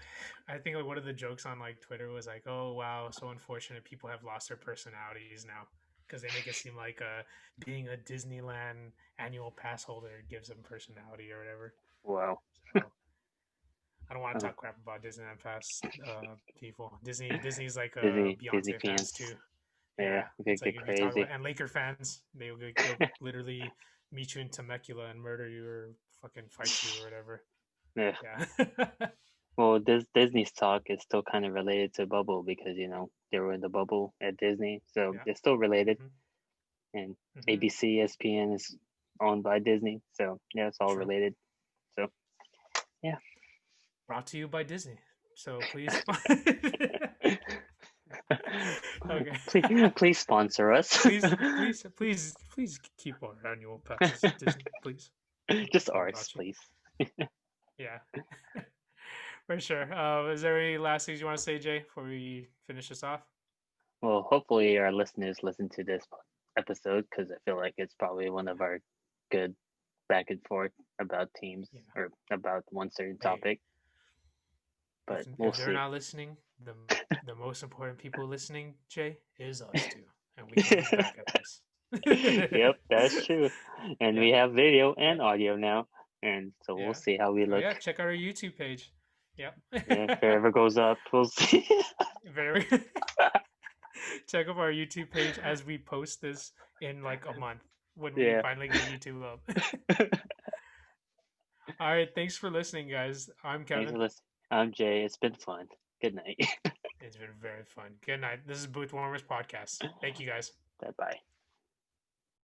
I think like one of the jokes on like Twitter was like, "Oh wow, so unfortunate people have lost their personalities now because they make it seem like being a Disneyland annual pass holder gives them personality or whatever." Wow. So I don't want to Oh, talk crap about Disneyland pass people. Disney's like Disney Beyonce fans fans. too. Yeah, Yeah, we could it's like get if you talk about crazy. and Laker fans, they'll literally meet you in Temecula and murder you or fucking fight you or whatever. Yeah. Yeah, Well, this Disney's talk is still kind of related to Bubble because you know they were in the bubble at Disney, so yeah. they're still related. Hmm. And Hmm. ABC, ESPN is owned by Disney, so yeah, it's all True. related. So yeah. Brought to you by Disney. So please. Okay. Please sponsor us. Please keep our annual passes, Disney. Please. Just Thought ours, about you. please. Yeah. For sure. Is there any last things you want to say, Jay, before we finish this off? Well, hopefully our listeners listen to this episode because I feel like it's probably one of Yeah. our good back and forth about teams Yeah. or about one certain Hey, topic. But we'll if they're see. not listening, the most important people listening, Jay, is us too, and we can look back at this. Yep, that's true. And we Yeah. have video Yeah. and audio now, and so we'll Yeah. see how we Oh look. yeah. Check out our YouTube page. Yep. Yeah, if it ever goes up, we'll see. Very. Check out our YouTube page as we post this in like a month when we Yeah. finally get YouTube up. All right. Thanks for listening, guys. I'm Thanks for Kevin. listening. I'm Jay. It's been fun. Good night. It's been very fun. Good night. This is Booth Warmers Podcast. Thank you, guys. Bye bye.